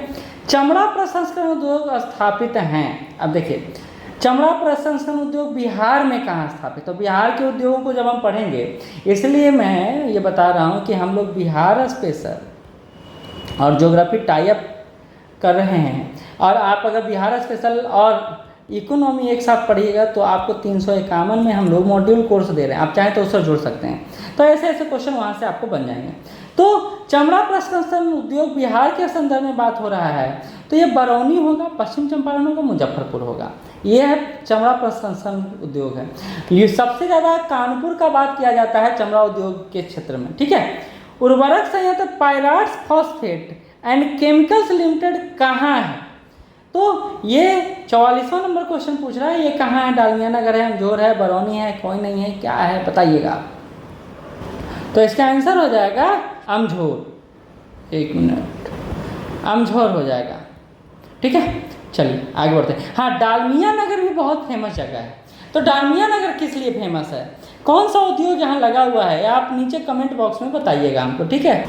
S1: चमड़ा प्रसंस्करण उद्योग स्थापित हैं। अब देखिए, चमड़ा प्रसंस्करण उद्योग बिहार में कहाँ स्थापित? तो बिहार के उद्योगों को जब हम पढ़ेंगे, इसलिए मैं ये बता रहा हूँ कि हम लोग बिहार स्पेशल और ज्योग्राफी टाई अप कर रहे हैं। और आप अगर बिहार स्पेशल और इकोनॉमी एक साथ पढ़िएगा तो आपको 351 में हम लोग मॉड्यूल कोर्स दे रहे हैं, आप चाहें तो उससे जुड़ सकते हैं। तो ऐसे ऐसे क्वेश्चन वहाँ से आपको बन जाएंगे। तो चमड़ा प्रसंस्करण उद्योग बिहार के संदर्भ में बात हो रहा है, तो ये बरौनी होगा, पश्चिम चंपारण होगा, मुजफ्फरपुर होगा। ये है चमड़ा प्रसंस्करण उद्योग है। ये सबसे ज़्यादा कानपुर का बात किया जाता है चमड़ा उद्योग के क्षेत्र में। ठीक है, उर्वरक संयंत्र पायराट्स फॉस्फेट एंड केमिकल्स लिमिटेड कहाँ है? तो ये 44वां नंबर क्वेश्चन पूछ रहा है, ये कहाँ है? डालमिया नगर है, अमझोर है, बरौनी है, कोई नहीं है, क्या है बताइएगा। तो इसका आंसर हो जाएगा अमझोर। 1 मिनट, अमझोर हो जाएगा। ठीक है, चलिए आगे बढ़ते हैं। हाँ, डालमिया नगर भी बहुत फेमस जगह है। तो डालमिया नगर किस लिए फेमस है? कौन सा उद्योग यहाँ लगा हुआ है आप नीचे कमेंट बॉक्स में बताइएगा हमको, ठीक है।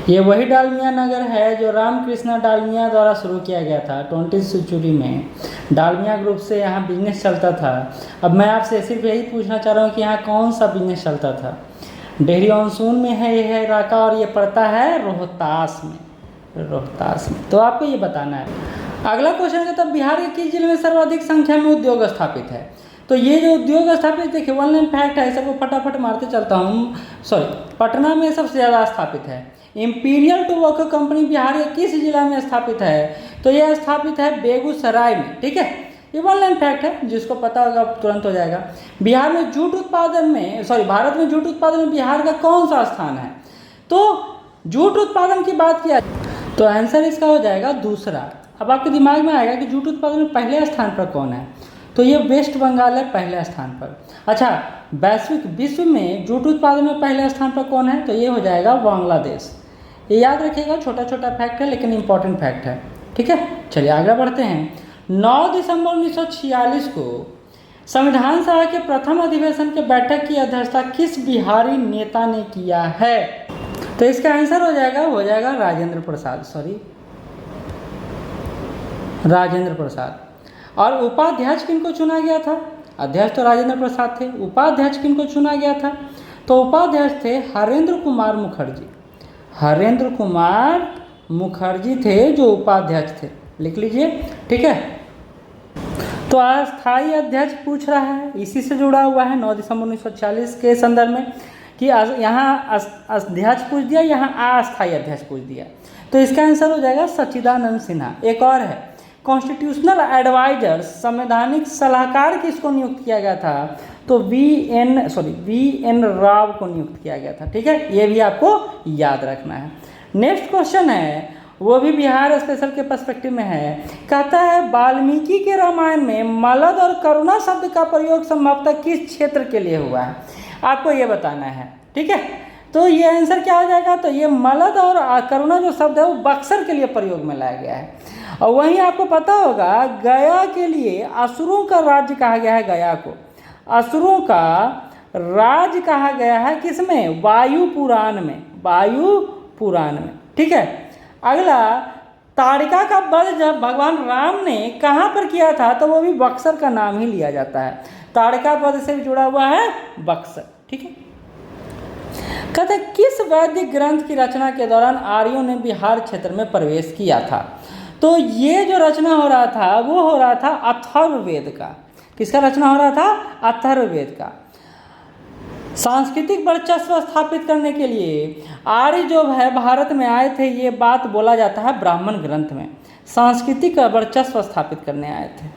S1: ये वही डालमिया नगर है जो रामकृष्ण डालमिया द्वारा शुरू किया गया था 20वीं सेंचुरी में। डालमिया ग्रुप से यहाँ बिजनेस चलता था। अब मैं आपसे सिर्फ यही पूछना चाह रहा हूँ कि यहाँ कौन सा बिजनेस चलता था। डेहरी ऑनसून में है यह इलाका और ये पड़ता है रोहतास में, रोहतास में। तो आपको ये बताना है। अगला क्वेश्चन है, तब बिहार के किस जिले में सर्वाधिक संख्या में उद्योग स्थापित है। तो ये जो उद्योग स्थापित, देखिए वन लाइन फैक्ट है, सबको फटाफट मारते चलता हूँ। पटना में सबसे ज़्यादा स्थापित है। इंपीरियल टोबैको कंपनी बिहार के किस जिला में स्थापित है। तो यह स्थापित है बेगूसराय में, ठीक है। ये वन लाइन फैक्ट है, जिसको पता होगा तुरंत हो जाएगा। बिहार में जूट उत्पादन में भारत में जूट उत्पादन में बिहार का कौन सा स्थान है। तो जूट उत्पादन की बात किया तो आंसर इसका हो जाएगा दूसरा। अब आपके दिमाग में आएगा कि जूट उत्पादन में पहले स्थान पर कौन है। तो ये वेस्ट बंगाल है पहले स्थान पर। अच्छा, वैश्विक विश्व में जूट उत्पादन में पहले स्थान पर कौन है। तो ये हो जाएगा बांग्लादेश। ये याद रखिएगा, छोटा छोटा फैक्ट है लेकिन इंपॉर्टेंट फैक्ट है, ठीक है। चलिए आगे बढ़ते हैं। 9 दिसंबर 1946 को संविधान सभा के प्रथम अधिवेशन के बैठक की अध्यक्षता किस बिहारी नेता ने किया है। तो इसका आंसर हो जाएगा राजेंद्र प्रसाद। और उपाध्यक्ष किनको चुना गया था। अध्यक्ष तो राजेंद्र प्रसाद थे, उपाध्यक्ष किनको चुना गया था। तो उपाध्यक्ष थे हरेंद्र कुमार मुखर्जी थे जो उपाध्यक्ष थे, लिख लीजिए, ठीक है। तो अस्थायी अध्यक्ष पूछ रहा है, इसी से जुड़ा हुआ है 9 दिसंबर 1940 के संदर्भ में कि यहाँ अध्यक्ष पूछ दिया, यहाँ अस्थायी अध्यक्ष पूछ दिया। तो इसका आंसर हो जाएगा सच्चिदानंद सिन्हा। एक और है, कॉन्स्टिट्यूशनल एडवाइजर संवैधानिक सलाहकार किसको नियुक्त किया गया था। तो वी.एन. राव को नियुक्त किया गया था, ठीक है। ये भी आपको याद रखना है। नेक्स्ट क्वेश्चन है, वो भी बिहार स्पेशल के पर्सपेक्टिव में है। कहता है वाल्मीकि के रामायण में मलद और करुणा शब्द का प्रयोग संभवतः किस क्षेत्र के लिए हुआ है। आपको ये बताना है, ठीक है। तो ये आंसर क्या हो जाएगा। तो ये मलद और करुणा जो शब्द है वो बक्सर के लिए प्रयोग में लाया गया है। और वहीं आपको पता होगा गया के लिए असुरों का राज्य कहा गया है। गया को असुरों का राज्य कहा गया है किसमें, वायु पुराण में, ठीक है। अगला, ताड़का का वध जब भगवान राम ने कहाँ पर किया था। तो वो भी बक्सर का नाम ही लिया जाता है। ताड़का वध से भी जुड़ा हुआ है बक्सर, ठीक है। कहते किस वैदिक ग्रंथ की रचना के दौरान आर्यों ने बिहार क्षेत्र में प्रवेश किया था। तो ये जो रचना हो रहा था वो हो रहा था अथर्ववेद का। किसका रचना हो रहा था, अथर्ववेद का। सांस्कृतिक वर्चस्व स्थापित करने के लिए आर्य जो है भारत में आए थे, ये बात बोला जाता है ब्राह्मण ग्रंथ में। सांस्कृतिक वर्चस्व स्थापित करने आए थे,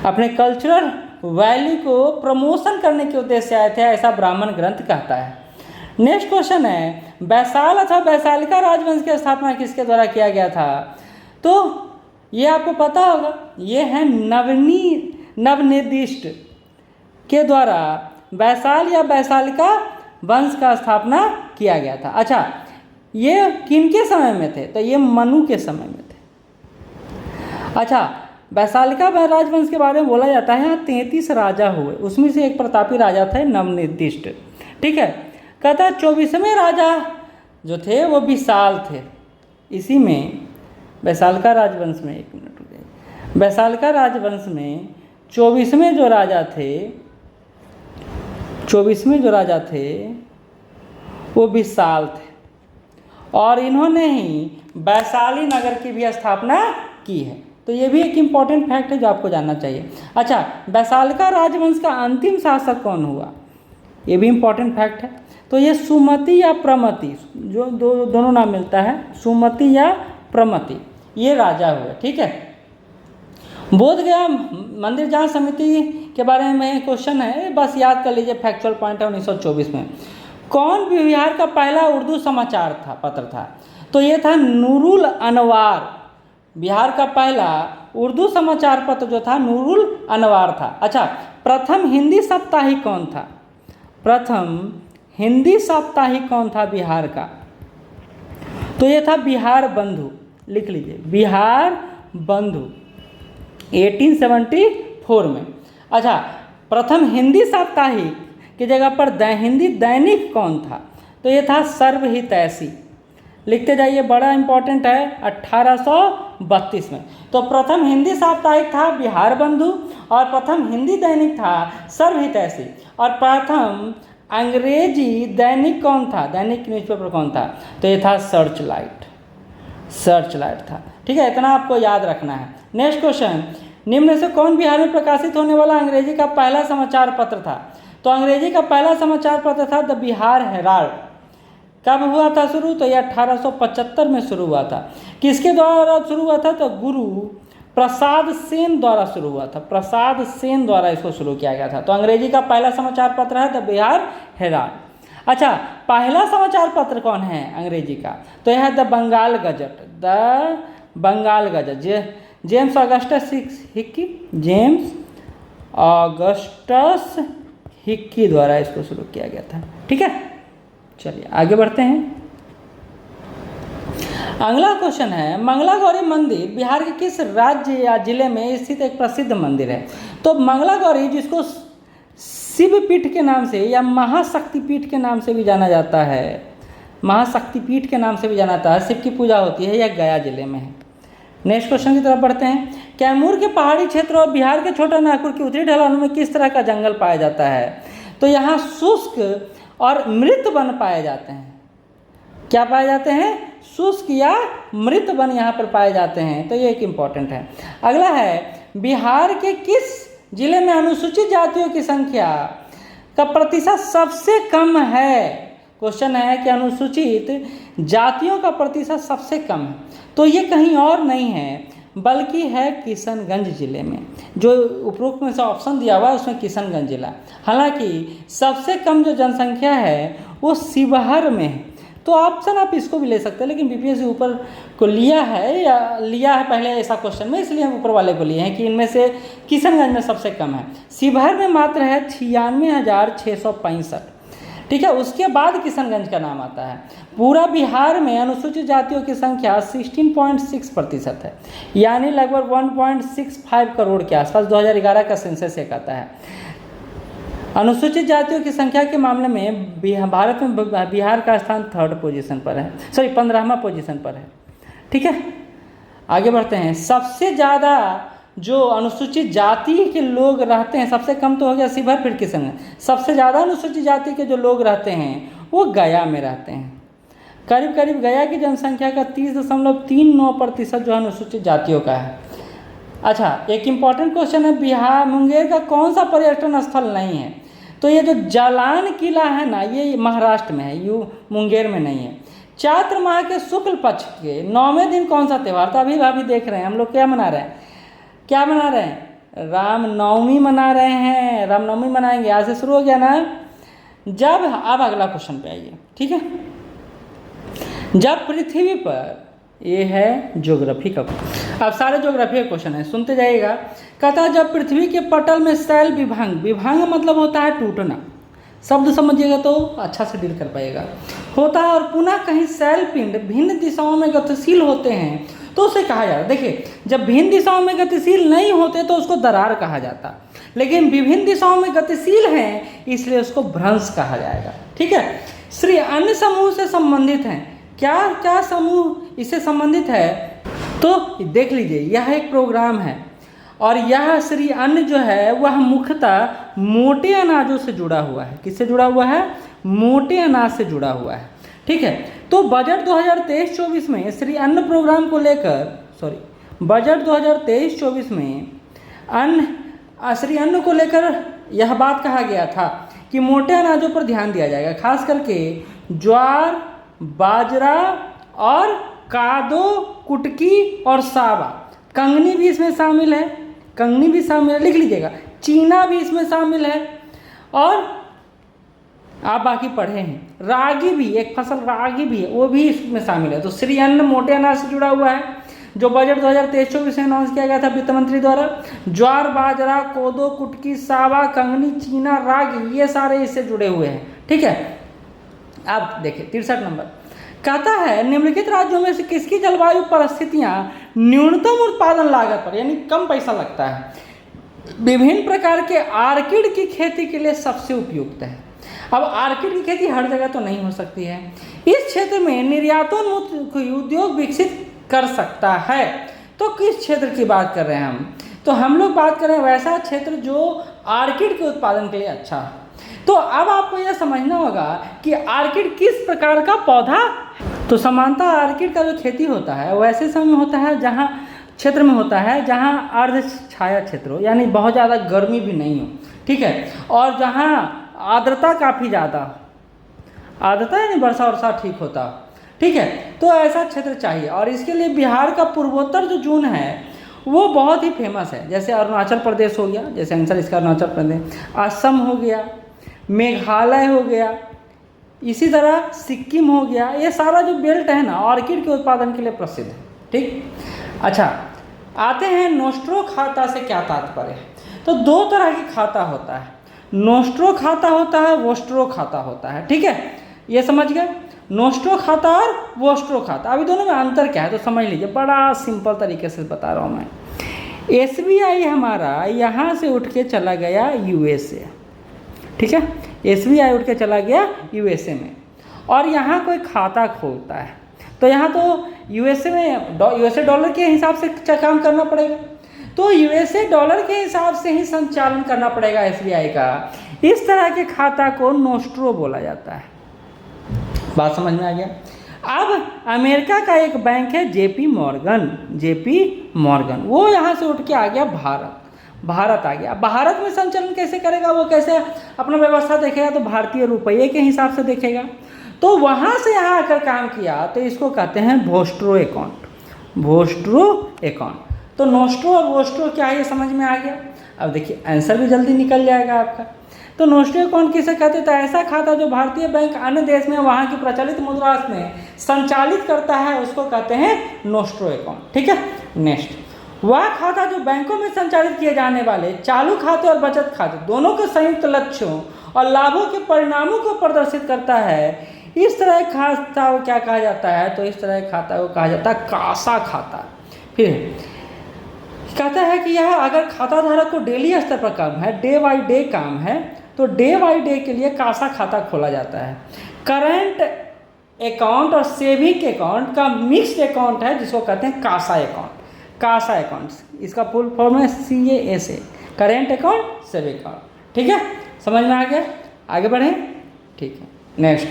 S1: अपने कल्चरल वैल्यू को प्रमोशन करने के उद्देश्य से आए थे, ऐसा ब्राह्मण ग्रंथ कहता है। नेक्स्ट क्वेश्चन है, वैशाल अथवा वैशालिका राजवंश की स्थापना किसके द्वारा किया गया था। तो ये आपको पता होगा, ये है नवनिर्दिष्ट के द्वारा वैशाल या वैशालिका वंश का स्थापना किया गया था। अच्छा, ये किनके समय में थे। तो ये मनु के समय में थे। अच्छा, वैशालिका राजवंश के बारे में बोला जाता है, यहाँ 33 राजा हुए, उसमें से एक प्रतापी राजा थे नवनिर्दिष्ट, ठीक है। कहता है 24वें राजा जो थे वो विशाल थे। इसी में वैशालिका राजवंश में, एक मिनट रुक जाइए, वैशालिका राजवंश में 24वें जो राजा थे वो विशाल थे और इन्होंने ही वैशाली नगर की भी स्थापना की है। तो ये भी एक इम्पॉर्टेंट फैक्ट है जो आपको जानना चाहिए। अच्छा, वैशालिका राजवंश का अंतिम शासक कौन हुआ, ये भी इम्पॉर्टेंट फैक्ट है। तो ये सुमति या प्रमति, जो दोनों नाम मिलता है, सुमति या प्रमति, ये राजा हुए, ठीक है। बोधगया मंदिर जांच समिति के बारे में क्वेश्चन है, बस याद कर लीजिए, फैक्चुअल पॉइंट है 1924 में। कौन बिहार का पहला उर्दू समाचार पत्र था। तो ये था नूरुल अनवार। बिहार का पहला उर्दू समाचार पत्र जो था नूरुल अनवार था। अच्छा, प्रथम हिंदी साप्ताहिक कौन था। प्रथम हिंदी साप्ताहिक कौन था बिहार का। तो ये था बिहार बंधु, लिख लीजिए, बिहार बंधु 1874 में। अच्छा, प्रथम हिंदी साप्ताहिक की जगह पर हिंदी दैनिक कौन था? तो ये था सर्वहितैषी। लिखते जाइए, बड़ा इंपॉर्टेंट है, 1832 में। तो प्रथम हिंदी साप्ताहिक था बिहार बंधु और प्रथम हिंदी दैनिक था सर्वहितैषी। और प्रथम अंग्रेजी दैनिक कौन था, दैनिक न्यूज़पेपर कौन था? तो ये था सर्चलाइट, सर्चलाइट था। ठीक है, इतना आपको याद रखना है। नेक्स्ट क्वेश्चन, निम्न में से कौन बिहार में प्रकाशित होने वाला अंग्रेजी का पहला समाचार पत्र था? तो अंग्रेजी का पहला समाचार पत्र था द बिहार हेराल्ड। कब हुआ था शुरू? तो यह 1875 में शुरू हुआ था। किसके द्वारा शुरू हुआ था? तो गुरु प्रसाद सेन द्वारा शुरू हुआ था। प्रसाद सेन द्वारा इसको शुरू किया गया था। तो अंग्रेजी का पहला समाचार पत्र है द बिहार हेराल्ड। अच्छा, पहला समाचार पत्र कौन है अंग्रेजी का? तो यह है the Bengal gazette, the Bengal gazette. James Augustus Hicky, James Augustus Hicky द्वारा इसको शुरू किया गया था। ठीक है, चलिए आगे बढ़ते हैं। अगला क्वेश्चन है, मंगला गौरी मंदिर बिहार के किस राज्य या जिले में स्थित एक प्रसिद्ध मंदिर है? तो मंगला गौरी, जिसको शिव पीठ के नाम से या महाशक्ति पीठ के नाम से भी जाना जाता है, महाशक्ति पीठ के नाम से भी जाना जाता है, शिव की पूजा होती है, यह गया जिले में है। नेक्स्ट क्वेश्चन की तरफ बढ़ते हैं। कैमूर के पहाड़ी क्षेत्र और बिहार के छोटा नागपुर की उत्तरी ढलानों में किस तरह का जंगल पाया जाता है? तो यहाँ शुष्क और मृत वन पाए जाते हैं। क्या पाए जाते हैं? शुष्क या मृत वन यहाँ पर पाए जाते हैं। तो ये एक इम्पॉर्टेंट है। अगला है, बिहार के किस जिले में अनुसूचित जातियों की संख्या का प्रतिशत सबसे कम है? क्वेश्चन है कि अनुसूचित जातियों का प्रतिशत सबसे कम है, तो ये कहीं और नहीं है बल्कि है किशनगंज जिले में। जो उपरोक्त में से ऑप्शन दिया हुआ है उसमें किशनगंज जिला। हालांकि सबसे कम जो जनसंख्या है वो शिवहर में है। तो ऑप्शन आप इसको भी ले सकते हैं, लेकिन बीपीएससी ऊपर को लिया है पहले ऐसा क्वेश्चन में, इसलिए हम ऊपर वाले को लिए हैं कि इनमें से किशनगंज में सबसे कम है। शिवहर में मात्र है 96,665। ठीक है, उसके बाद किशनगंज का नाम आता है। पूरा बिहार में अनुसूचित जातियों की संख्या 16.6% है, यानी लगभग 1.65 करोड़ के आसपास 2011 का सेंसस ये कहता है। अनुसूचित जातियों की संख्या के मामले में भारत में बिहार का स्थान 3rd पोजीशन पर है, 15वां पोजीशन पर है। ठीक है, आगे बढ़ते हैं। सबसे ज़्यादा जो अनुसूचित जाति के लोग रहते हैं, सबसे कम तो हो गया शिवहर, फिर किशनगंज। सबसे ज़्यादा अनुसूचित जाति के जो लोग रहते हैं वो गया में रहते हैं। करीब करीब गया की जनसंख्या का 30.39% जो अनुसूचित जातियों का है। अच्छा, एक इम्पॉर्टेंट क्वेश्चन है, बिहार मुंगेर का कौन सा पर्यटन स्थल नहीं है? तो ये जो जालान किला है ना, ये महाराष्ट्र में है, मुंगेर में नहीं है। चैत्र माह के शुक्ल पक्ष के 9वें दिन कौन सा त्यौहार? तो अभी देख रहे हैं हम लोग क्या मना रहे हैं, क्या मना रहे हैं? रामनवमी मना रहे हैं। रामनवमी मनाएंगे, आज से शुरू हो गया ना। जब, अब अगला क्वेश्चन पे आइए। ठीक है, जब पृथ्वी पर, ये है ज्योग्राफी का, अब सारे ज्योग्राफी का क्वेश्चन है, सुनते जाइएगा। कहता है जब पृथ्वी के पटल में शैल विभांग, विभांग मतलब होता है टूटना, शब्द समझिएगा तो अच्छा से डील कर पाएगा, होता है, और पुनः कहीं शैल पिंड भिन्न दिशाओं में गतिशील होते हैं तो उसे कहा जाता है। देखिए, जब भिन्न दिशाओं में गतिशील नहीं होते तो उसको दरार कहा जाता, लेकिन विभिन्न दिशाओं में गतिशील हैं इसलिए उसको भ्रंश कहा जाएगा। ठीक है, श्री अन्य समूह से संबंधित हैं। क्या क्या समूह इससे संबंधित है? तो देख लीजिए, यह एक प्रोग्राम है और यह श्री अन्न जो है वह मुख्यतः मोटे अनाजों से जुड़ा हुआ है। किससे जुड़ा हुआ है? मोटे अनाज से जुड़ा हुआ है। ठीक है, तो बजट 2023-24 में श्री अन्न प्रोग्राम को लेकर, बजट 2023-24 में श्री अन्न को लेकर यह बात कहा गया था कि मोटे अनाजों पर ध्यान दिया जाएगा, खास करके ज्वार, बाजरा और कादो, कुटकी और सावा। कंगनी भी इसमें शामिल है, कंगनी भी शामिल है, लिख लीजिएगा। चीना भी इसमें शामिल है और आप बाकी पढ़े हैं। रागी भी, एक फसल रागी भी है, वो भी इसमें शामिल है। तो श्री अन्न मोटे अनाज से जुड़ा हुआ है, जो बजट 2023-24 में अनाउंस किया गया था वित्त मंत्री द्वारा। ज्वार, बाजरा, कोदो, कुटकी, सावा, कंगनी, चीना, रागी, ये सारे इससे जुड़े हुए हैं। ठीक है, अब देखिए 63 नंबर कहता है निम्नलिखित राज्यों में से किसकी जलवायु परिस्थितियां न्यूनतम उत्पादन लागत पर, यानी कम पैसा लगता है, विभिन्न प्रकार के आर्किड की खेती के लिए सबसे उपयुक्त है। अब आर्किड की खेती हर जगह तो नहीं हो सकती है, इस क्षेत्र में निर्यातोन्मुख उद्योग विकसित कर सकता है। तो किस क्षेत्र की बात कर रहे हैं हम? तो हम लोग बात कर रहे हैं वैसा क्षेत्र जो आर्किड के उत्पादन के लिए अच्छा है। तो अब आपको यह समझना होगा कि आर्किड किस प्रकार का पौधा। तो सामान्यतः आर्किड का जो खेती होता है वो ऐसे समय में होता है जहाँ क्षेत्र में होता है जहाँ अर्ध छाया क्षेत्र हो, यानी बहुत ज़्यादा गर्मी भी नहीं हो, ठीक है, और जहाँ आर्द्रता काफ़ी ज़्यादा, आर्द्रता यानी वर्षा वर्षा ठीक होता, ठीक है, तो ऐसा क्षेत्र चाहिए। और इसके लिए बिहार का पूर्वोत्तर जो जोन है वो बहुत ही फेमस है। जैसे अरुणाचल प्रदेश हो गया, जैसे आंसर इसका अरुणाचल प्रदेश, असम हो गया, मेघालय हो गया, इसी तरह सिक्किम हो गया। ये सारा जो बेल्ट है ना ऑर्किड के उत्पादन के लिए प्रसिद्ध है, ठीक। अच्छा, आते हैं नोस्ट्रो खाता से क्या तात्पर्य है। तो दो तरह की खाता होता है, नोस्ट्रो खाता होता है, वोस्ट्रो खाता होता है, ठीक है, ये समझ गए। नोस्ट्रो खाता और वोस्ट्रो खाता, अभी दोनों में अंतर क्या है तो समझ लीजिए, बड़ा सिंपल तरीके से बता रहा हूँ मैं। SBI हमारा यहाँ से उठ के चला गया USA, ठीक है, SBI उठ के चला गया USA में, और यहाँ कोई खाता खोलता है, तो यहाँ तो USA में USA डॉलर के हिसाब से काम करना पड़ेगा, तो USA डॉलर के हिसाब से ही संचालन करना पड़ेगा SBI का। इस तरह के खाता को नोस्ट्रो बोला जाता है। बात समझ में आ गया। अब अमेरिका का एक बैंक है JP मॉर्गन, वो यहाँ से उठ के आ गया भारत आ गया। भारत में संचालन कैसे करेगा, वो कैसे अपना व्यवस्था देखेगा, तो भारतीय रुपये के हिसाब से देखेगा। तो वहाँ से यहाँ आकर काम किया, तो इसको कहते हैं वोस्ट्रो अकाउंट। तो नोस्ट्रो और वोस्ट्रो क्या है ये समझ में आ गया। अब देखिए आंसर भी जल्दी निकल जाएगा आपका। तो नोस्ट्रो अकाउंट किसे कहते हैं? तो ऐसा खाता जो भारतीय बैंक अन्य देश में वहाँ की प्रचलित मुद्रा में संचालित करता है, उसको कहते हैं नोस्ट्रो अकाउंट, ठीक है। नेक्स्ट, वह खाता जो बैंकों में संचालित किए जाने वाले चालू खाते और बचत खाते दोनों के संयुक्त लक्ष्यों और लाभों के परिणामों को प्रदर्शित करता है, इस तरह खाता को क्या कहा जाता है? तो इस तरह खाता को कहा जाता है कासा खाता। फिर कहता है कि यह अगर खाता धारक को डेली स्तर पर काम है, डे बाई डे काम है, तो डे बाई डे के लिए कासा खाता खोला जाता है। करंट अकाउंट और सेविंग अकाउंट का मिक्स्ड अकाउंट है, जिसको कहते हैं कासा अकाउंट। इसका फुल फॉर्म है CASA, current account saving account, ठीक है, समझ में आ गया। आगे बढ़ें, ठीक है। नेक्स्ट,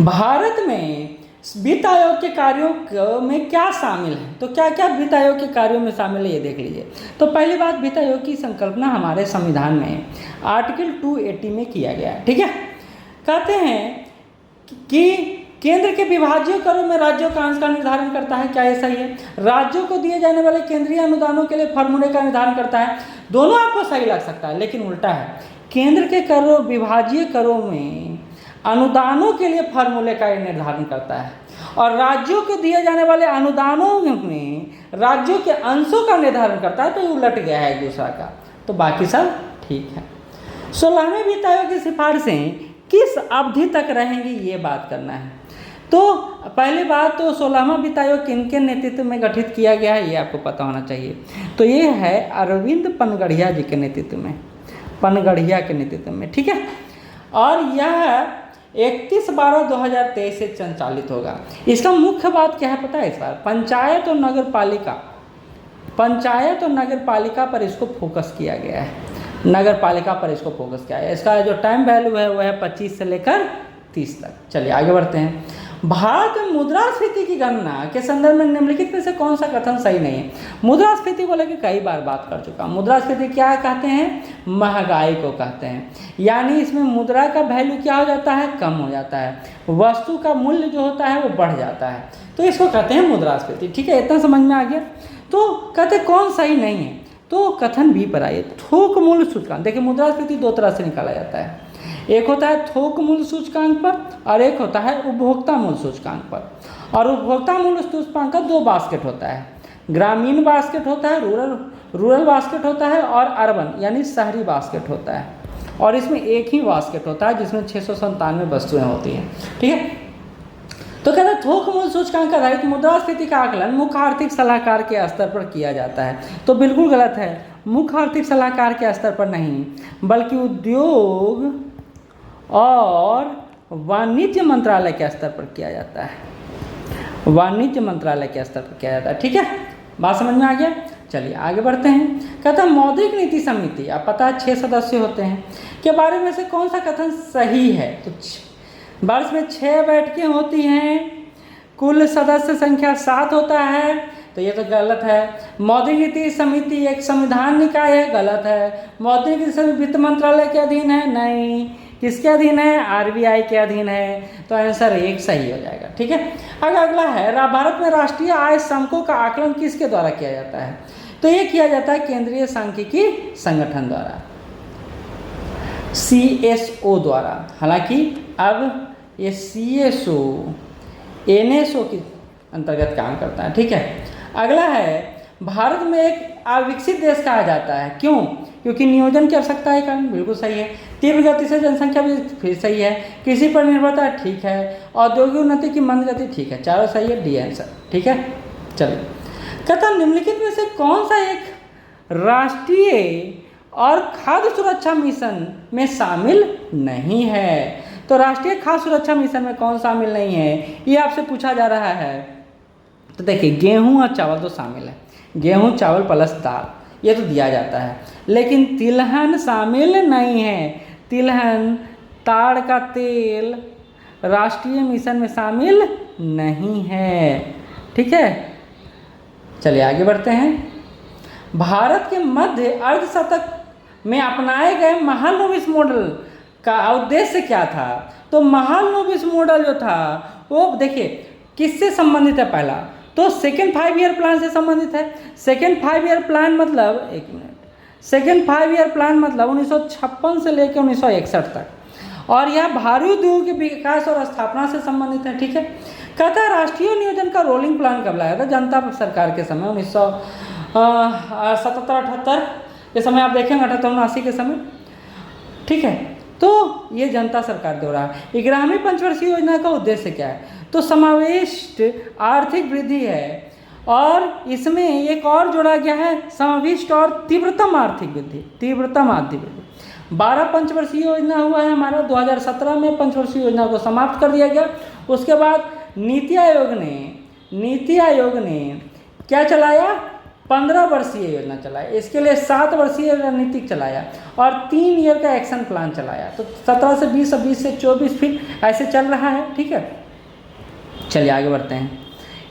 S1: भारत में वित्त आयोग के कार्यों में क्या शामिल है? तो क्या क्या वित्त आयोग के कार्यों में शामिल है ये देख लीजिए। तो पहली बात, वित्त आयोग की संकल्पना हमारे संविधान में आर्टिकल 280 में किया गया है, ठीक है। कहते हैं कि केंद्र के विभाज्य करों में राज्यों का अंश का निर्धारण करता है। क्या ये सही है? राज्यों को दिए जाने वाले केंद्रीय अनुदानों के लिए फॉर्मूले का निर्धारण करता है। दोनों आपको सही लग सकता है, लेकिन उल्टा है। केंद्र के करों, विभाज्य करों में अनुदानों के लिए फॉर्मूले का निर्धारण करता है, और राज्यों को दिए जाने वाले अनुदानों में राज्यों के अंशों का निर्धारण करता है। तो ये उलट गया है एक दूसरा का, तो बाकी सब ठीक है। 16वें वित्त आयोग की सिफारिशें किस अवधि तक रहेंगी ये बात करना है। तो पहली बात, तो 16वां वित्त आयोग किनके नेतृत्व में गठित किया गया है ये आपको पता होना चाहिए। तो ये है अरविंद पनगढ़िया जी के नेतृत्व में, पनगढ़िया के नेतृत्व में, ठीक है। और यह 31/12/2023 से संचालित होगा। इसका मुख्य बात क्या है पता है? इस बार पंचायत और नगर पालिका पर इसको फोकस किया गया है, नगर पालिका पर इसको फोकस किया है। इसका जो टाइम वैल्यू है वो है 25 से लेकर 30 तक। चलिए आगे बढ़ते हैं। भारत में मुद्रास्फीति की गणना के संदर्भ में निम्नलिखित में से कौन सा कथन सही नहीं है? मुद्रास्फीति को लेकर कई बार बात कर चुका। मुद्रास्फीति क्या कहते हैं? महंगाई को कहते हैं। यानी इसमें मुद्रा का वैल्यू क्या हो जाता है? कम हो जाता है, वस्तु का मूल्य जो होता है वो बढ़ जाता है, तो इसको कहते हैं मुद्रास्फीति, ठीक है। इतना समझ में आ गया। तो कहते कौन सही नहीं है? तो कथन बी पर आइए, थोक मूल्य सूचकांक। देखिए मुद्रास्फीति दो तरह से निकाला जाता है, एक होता है थोक मूल्य सूचकांक पर और एक होता है उपभोक्ता मूल्य सूचकांक पर। और उपभोक्ता मूल्य सूचकांक का दो बास्केट होता है, ग्रामीण बास्केट होता है, रूरल बास्केट होता है, और अर्बन यानी शहरी बास्केट होता है। और इसमें एक ही बास्केट होता है जिसमें 697 वस्तुएं होती हैं, ठीक है। तो कहता है थोक मूल्य सूचकांक आधारित मुद्रास्फीति का आकलन मुख्य आर्थिक सलाहकार के स्तर पर किया जाता है। तो बिल्कुल गलत है, मुख्य आर्थिक सलाहकार के स्तर पर नहीं, बल्कि उद्योग और वाणिज्य मंत्रालय के स्तर पर किया जाता है। वाणिज्य मंत्रालय के स्तर पर किया जाता है। ठीक है, बात समझ में आ गया। चलिए आगे बढ़ते हैं। कहता है मौद्रिक नीति समिति, आप पता है 6 सदस्य होते हैं, के बारे में से कौन सा कथन सही है? तो वर्ष में 6 बैठकें होती हैं, कुल सदस्य संख्या 7 होता है, तो ये तो गलत है। मौद्रिक नीति समिति एक संविधान निकाय है, गलत है। मौद्रिक नीति समिति वित्त मंत्रालय के अधीन है, नहीं। किसके अधीन है? आरबीआई के अधीन है। तो आंसर 1 सही हो जाएगा। ठीक है, अगला है भारत में राष्ट्रीय आय समकों का आकलन किसके द्वारा किया जाता है? तो ये किया जाता है केंद्रीय सांख्यिकी संगठन द्वारा, CSO द्वारा। हालांकि अब ये CSO NSO के अंतर्गत काम करता है। ठीक है, अगला है भारत में एक अविकसित देश कहा जाता है, क्यों? क्योंकि नियोजन की आवश्यकता है कारण, बिल्कुल सही है। तीव्र गति से जनसंख्या भी फिर सही है। कृषि पर निर्भरता ठीक है। औद्योगिक उन्नति की मंद गति ठीक है, चारों सही है, डी आंसर। ठीक है, चलिए। कहता निम्नलिखित में से कौन सा एक राष्ट्रीय और खाद्य सुरक्षा मिशन में शामिल नहीं है? तो राष्ट्रीय खाद्य सुरक्षा मिशन में कौन शामिल नहीं है, ये आपसे पूछा जा रहा है। तो देखिए गेहूं और चावल तो शामिल है, गेहूं चावल प्लस दाल, ये तो दिया जाता है, लेकिन तिलहन शामिल नहीं है। तिलहन, ताड़ का तेल राष्ट्रीय मिशन में शामिल नहीं है। ठीक है, चलिए आगे बढ़ते हैं। भारत के मध्य अर्धशतक में अपनाए गए महालनोबिस मॉडल का उद्देश्य क्या था? तो महालनोबिस मॉडल जो था वो देखिए किससे संबंधित है? पहला तो सेकेंड 5 ईयर प्लान से संबंधित है। सेकेंड 5 ईयर प्लान मतलब, एक मिनट, सेकेंड 5 ईयर प्लान मतलब 1956 से लेकर 1961 तक, और यह भारी उद्योग के विकास और स्थापना से संबंधित है। ठीक है, कहता है राष्ट्रीय नियोजन का रोलिंग प्लान कब लाया था? जनता सरकार के समय 1977-78 के समय, आप देखेंगे 78-79 के समय। ठीक है, तो ये जनता सरकार द्वारा। ग्रामीण पंचवर्षीय योजना का उद्देश्य क्या है? तो समावेशित आर्थिक वृद्धि है, और इसमें एक और जोड़ा गया है समाविष्ट और तीव्रतम आर्थिक वृद्धि, तीव्रतम आर्थिक वृद्धि। 12 पंचवर्षीय योजना हुआ है हमारा, 2017 में पंचवर्षीय योजना को समाप्त कर दिया गया। उसके बाद नीति आयोग ने क्या चलाया? 15 वर्षीय योजना चलाया, इसके लिए 7 वर्षीय रणनीतिक चलाया और 3 ईयर का एक्शन प्लान चलाया। तो 17 से 20 और 20 से 24 फिर ऐसे चल रहा है। ठीक है, चलिए आगे बढ़ते हैं।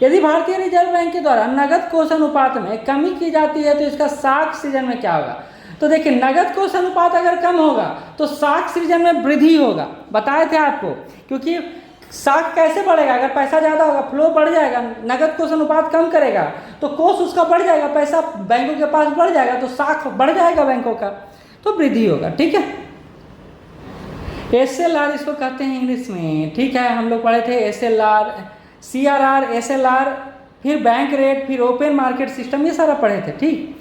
S1: यदि भारतीय रिजर्व बैंक के द्वारा नगद कोष अनुपात में कमी की जाती है तो इसका साख सृजन में क्या होगा? तो देखिए नगद कोष अनुपात अगर कम होगा तो साख सृजन में वृद्धि होगा, बताए थे आपको। क्योंकि साख कैसे बढ़ेगा? अगर पैसा ज़्यादा होगा, फ्लो बढ़ जाएगा, नगद कोष अनुपात कम करेगा तो कोष उसका बढ़ जाएगा, पैसा बैंकों के पास बढ़ जाएगा, तो साख बढ़ जाएगा बैंकों का, तो वृद्धि होगा। ठीक है, SLR इसको कहते हैं इंग्लिश में। ठीक है, हम लोग पढ़े थे SLR, CRR, SLR, फिर बैंक रेट, फिर ओपन मार्केट सिस्टम, ये सारा पढ़े थे। ठीक,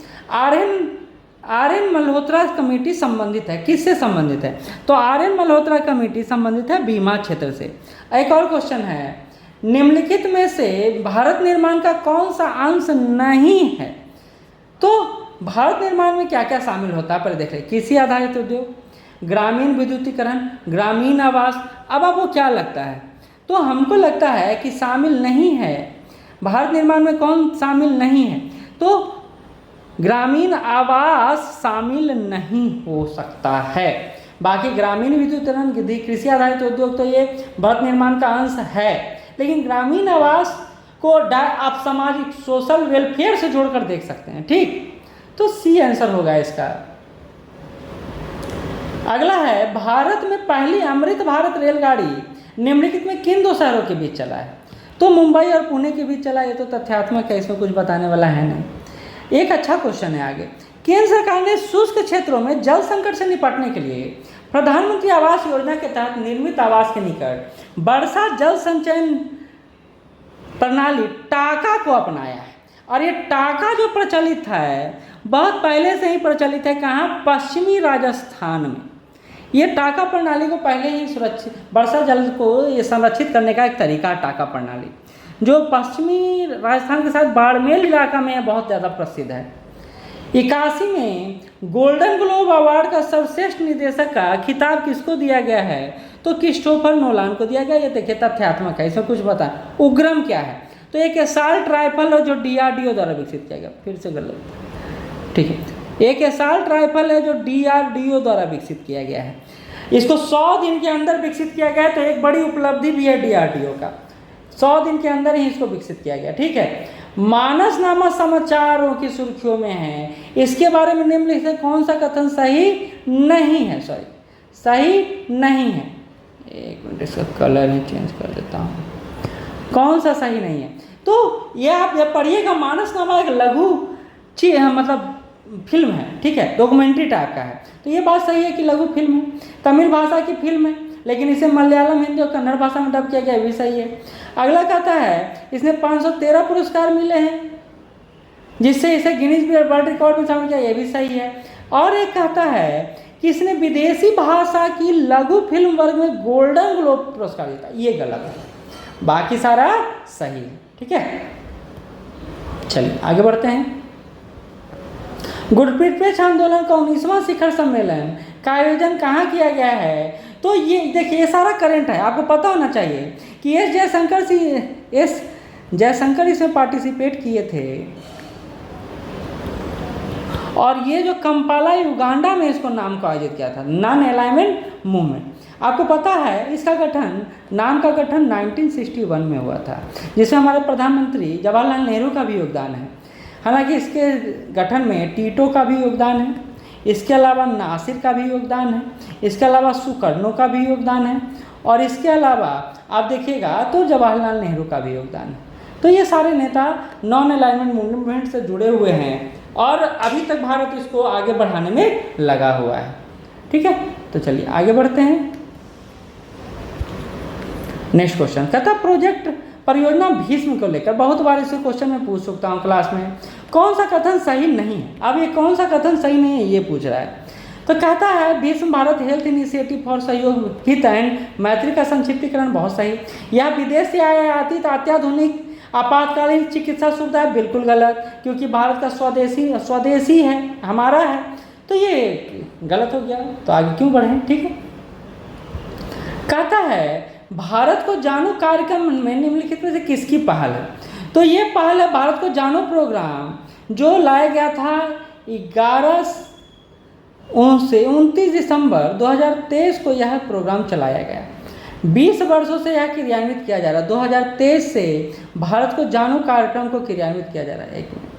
S1: RN मल्होत्रा कमेटी संबंधित है, किससे संबंधित है? तो RN मल्होत्रा कमेटी संबंधित है बीमा क्षेत्र से। एक और क्वेश्चन है, निम्नलिखित में से भारत निर्माण का कौन सा अंश नहीं है? तो भारत निर्माण में क्या क्या शामिल होता है पर देख रहे, कृषि आधारित उद्योग, ग्रामीण विद्युतीकरण, ग्रामीण आवास। अब आपको क्या लगता है? तो हमको लगता है कि शामिल नहीं है। भारत निर्माण में कौन शामिल नहीं है? तो ग्रामीण आवास शामिल नहीं हो सकता है। बाकी ग्रामीण विद्युतीकरण, कृषि आधारित उद्योग तो ये भारत निर्माण का अंश है, लेकिन ग्रामीण आवास को आप सामाजिक सोशल वेलफेयर से जोड़कर देख सकते हैं। ठीक, तो C आंसर होगा इसका। अगला है, भारत में पहली अमृत भारत रेलगाड़ी निम्नलिखित में किन 2 शहरों के बीच चला है? तो मुंबई और पुणे के बीच चला। ये तो तथ्यात्मक है, इसमें कुछ बताने वाला है नहीं। एक अच्छा क्वेश्चन है आगे। केंद्र सरकार ने शुष्क क्षेत्रों में जल संकट से निपटने के लिए प्रधानमंत्री आवास योजना के तहत निर्मित आवास के निकट वर्षा जल संचयन प्रणाली टाका को अपनाया है। और ये टाका जो प्रचलित है बहुत पहले से ही प्रचलित है। कहाँ? पश्चिमी राजस्थान में ये टाका प्रणाली को पहले ही सुरक्षित, वर्षा जल को ये संरक्षित करने का एक तरीका है टाका प्रणाली, जो पश्चिमी राजस्थान के साथ बाड़मेर इलाका में बहुत ज़्यादा प्रसिद्ध है। 81 में गोल्डन ग्लोब अवार्ड का सर्वश्रेष्ठ निर्देशक का खिताब किसको दिया गया है? तो क्रिस्टोफर नोलान को दिया गया। ये देखिए तथ्यात्मक है, इसमें कुछ बता। उग्रम क्या है? तो एक असॉल्ट राइफल है जो DRDO द्वारा विकसित किया गया। फिर से गलत, ठीक है। एक असॉल्ट राइफल है जो DRDO द्वारा विकसित किया गया है। इसको 100 दिन के अंदर विकसित किया गया है, तो एक बड़ी उपलब्धि भी है DRDO का। 100 दिन के अंदर ही इसको विकसित किया गया, ठीक है। मानसनामा समाचारों की सुर्खियों में है, इसके बारे में निम्नलिखित से कौन सा कथन सही नहीं है? सही नहीं है। एक मिनट, इसका कलर ही चेंज कर देता हूँ। कौन सा सही नहीं है? तो ये आप जब पढ़िएगा, मानसनामा एक लघु मतलब फिल्म है, ठीक है, डॉक्यूमेंट्री टाइप का है। तो ये बात सही है कि लघु फिल्म है, तमिल भाषा की फिल्म है, लेकिन इसे मलयालम, हिंदी और कन्नड़ भाषा में डब किया गया, भी सही है। अगला कहता है इसने 513 पुरस्कार मिले हैं, जिससे इसे गिनीज वर्ल्ड रिकॉर्ड में शामिल किया, ये भी सही है। और एक कहता है कि इसने विदेशी भाषा की लघु फिल्म वर्ग में गोल्डन ग्लोब पुरस्कार जीता, ये गलत है। बाकी सारा सही है, ठीक है। चलिए आगे बढ़ते हैं। गुरप्रीत आंदोलन का 19वां शिखर सम्मेलन का आयोजन कहाँ किया गया है? तो ये देखिए, ये सारा करंट है, आपको पता होना चाहिए कि एस जयशंकर इसमें पार्टिसिपेट किए थे। और ये जो कंपाला युगांडा में इसको नाम को आयोजित किया था, नॉन अलाइनमेंट मूवमेंट। आपको पता है इसका गठन, नाम का गठन 1961 में हुआ था, जिसमें हमारे प्रधानमंत्री जवाहरलाल नेहरू का भी योगदान है। हालांकि इसके गठन में टीटो का भी योगदान है, इसके अलावा नासिर का भी योगदान है, इसके अलावा सुकर्णो का भी योगदान है, और इसके अलावा आप देखिएगा तो जवाहरलाल नेहरू का भी योगदान है। तो ये सारे नेता नॉन अलाइनमेंट मूवमेंट से जुड़े हुए हैं, और अभी तक भारत इसको आगे बढ़ाने में लगा हुआ है, ठीक है। तो चलिए आगे बढ़ते हैं। नेक्स्ट क्वेश्चन कहता प्रोजेक्ट परियोजना भीष्म को लेकर, बहुत बार इसे क्वेश्चन में पूछ सकता हूँ क्लास में, कौन सा कथन सही नहीं है? अब ये कौन सा कथन सही नहीं है ये पूछ रहा है। तो कहता है Bhishma Bharat health initiative for सहयोग हित एंड मैत्री का संक्षिप्तीकरण, बहुत सही। यह विदेश से आयातित अत्याधुनिक आपातकालीन चिकित्सा सुविधा है, बिल्कुल गलत, क्योंकि भारत का स्वदेशी है, हमारा है, तो ये गलत हो गया। तो आगे क्यों बढ़े, ठीक है। कहता है भारत को जानो कार्यक्रम में निम्नलिखित में से किसकी पहल है? तो ये पहल है भारत को जानो प्रोग्राम, जो लाया गया था 11 से 29 दिसंबर 2023 को यह प्रोग्राम चलाया गया। 20 वर्षों से यह क्रियान्वित किया जा रहा है। 2023 से भारत को जानो कार्यक्रम को क्रियान्वित किया जा रहा है। 1 मिनट,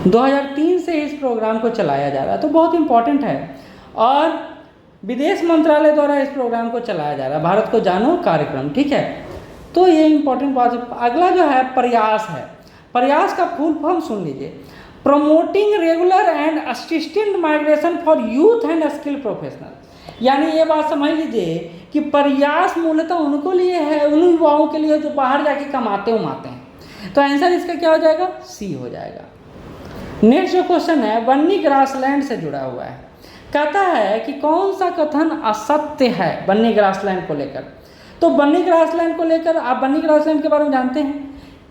S1: 2003 से इस प्रोग्राम को चलाया जा रहा है, तो बहुत इंपॉर्टेंट है। और विदेश मंत्रालय द्वारा इस प्रोग्राम को चलाया जा रहा है, भारत को जानो कार्यक्रम, ठीक है। तो ये इंपॉर्टेंट बात है। अगला जो है प्रयास है। प्रयास का फुल फॉर्म सुन लीजिए, promoting regular and assistant migration for youth and skill professional. यानी ये बात समझ लीजिए कि प्रयास मूलतः उनको लिए है, उन युवाओं के लिए जो बाहर जाके कमाते उमाते हैं। तो आंसर इसका क्या हो जाएगा? सी हो जाएगा। नेक्स्ट जो क्वेश्चन है बन्नी ग्रासलैंड से जुड़ा हुआ है। कहता है कि कौन सा कथन असत्य है बन्नी ग्रासलैंड को लेकर? तो बन्नी ग्रासलैंड को लेकर आप बन्नी ग्रासलैंड के बारे में जानते हैं,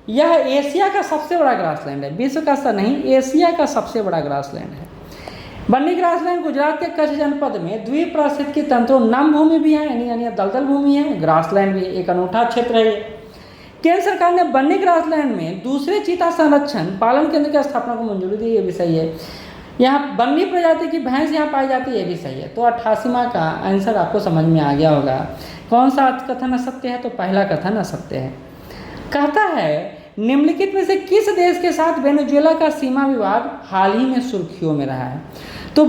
S1: यह एशिया का सबसे बड़ा ग्रासलैंड है, विश्व का नहीं, एशिया का सबसे बड़ा ग्रासलैंड है। बन्नी ग्रासलैंड गुजरात के कच्छ जनपद में द्वीप प्रस्थित की तंत्रों नम भूमि भी है, यानी दलदल भूमि है, ग्रासलैंड भी एक अनूठा क्षेत्र है। केंद्र सरकार ने बन्नी ग्रासलैंड में दूसरे चीता संरक्षण पालन केंद्र की स्थापना को मंजूरी दी, ये भी सही है। यहाँ बन्नी प्रजाति की भैंस यहाँ पाई जाती है, ये भी सही है। तो 88वां का आंसर आपको समझ में आ गया होगा। कौन सा कथन असत्य है? तो पहला कथन असत्य है। कहता है निम्नलिखित में से किस देश के साथ वेनेजुएला का सीमा विवाद हाल ही में सुर्खियों में रहा है? तो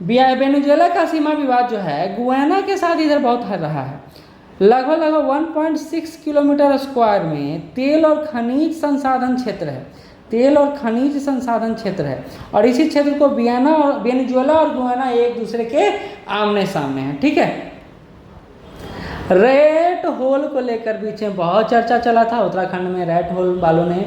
S1: वेनेजुएला का सीमा विवाद जो है गुयाना के साथ इधर बहुत रहा है। लगभग 1.6 किलोमीटर स्क्वायर में तेल और खनिज संसाधन क्षेत्र है, तेल और खनिज संसाधन क्षेत्र है, और इसी क्षेत्र को वेनेजुएला और गुयाना एक दूसरे के आमने सामने हैं, ठीक है। रेड होल को लेकर बीच में बहुत चर्चा चला था। उत्तराखंड में रेड होल वालों ने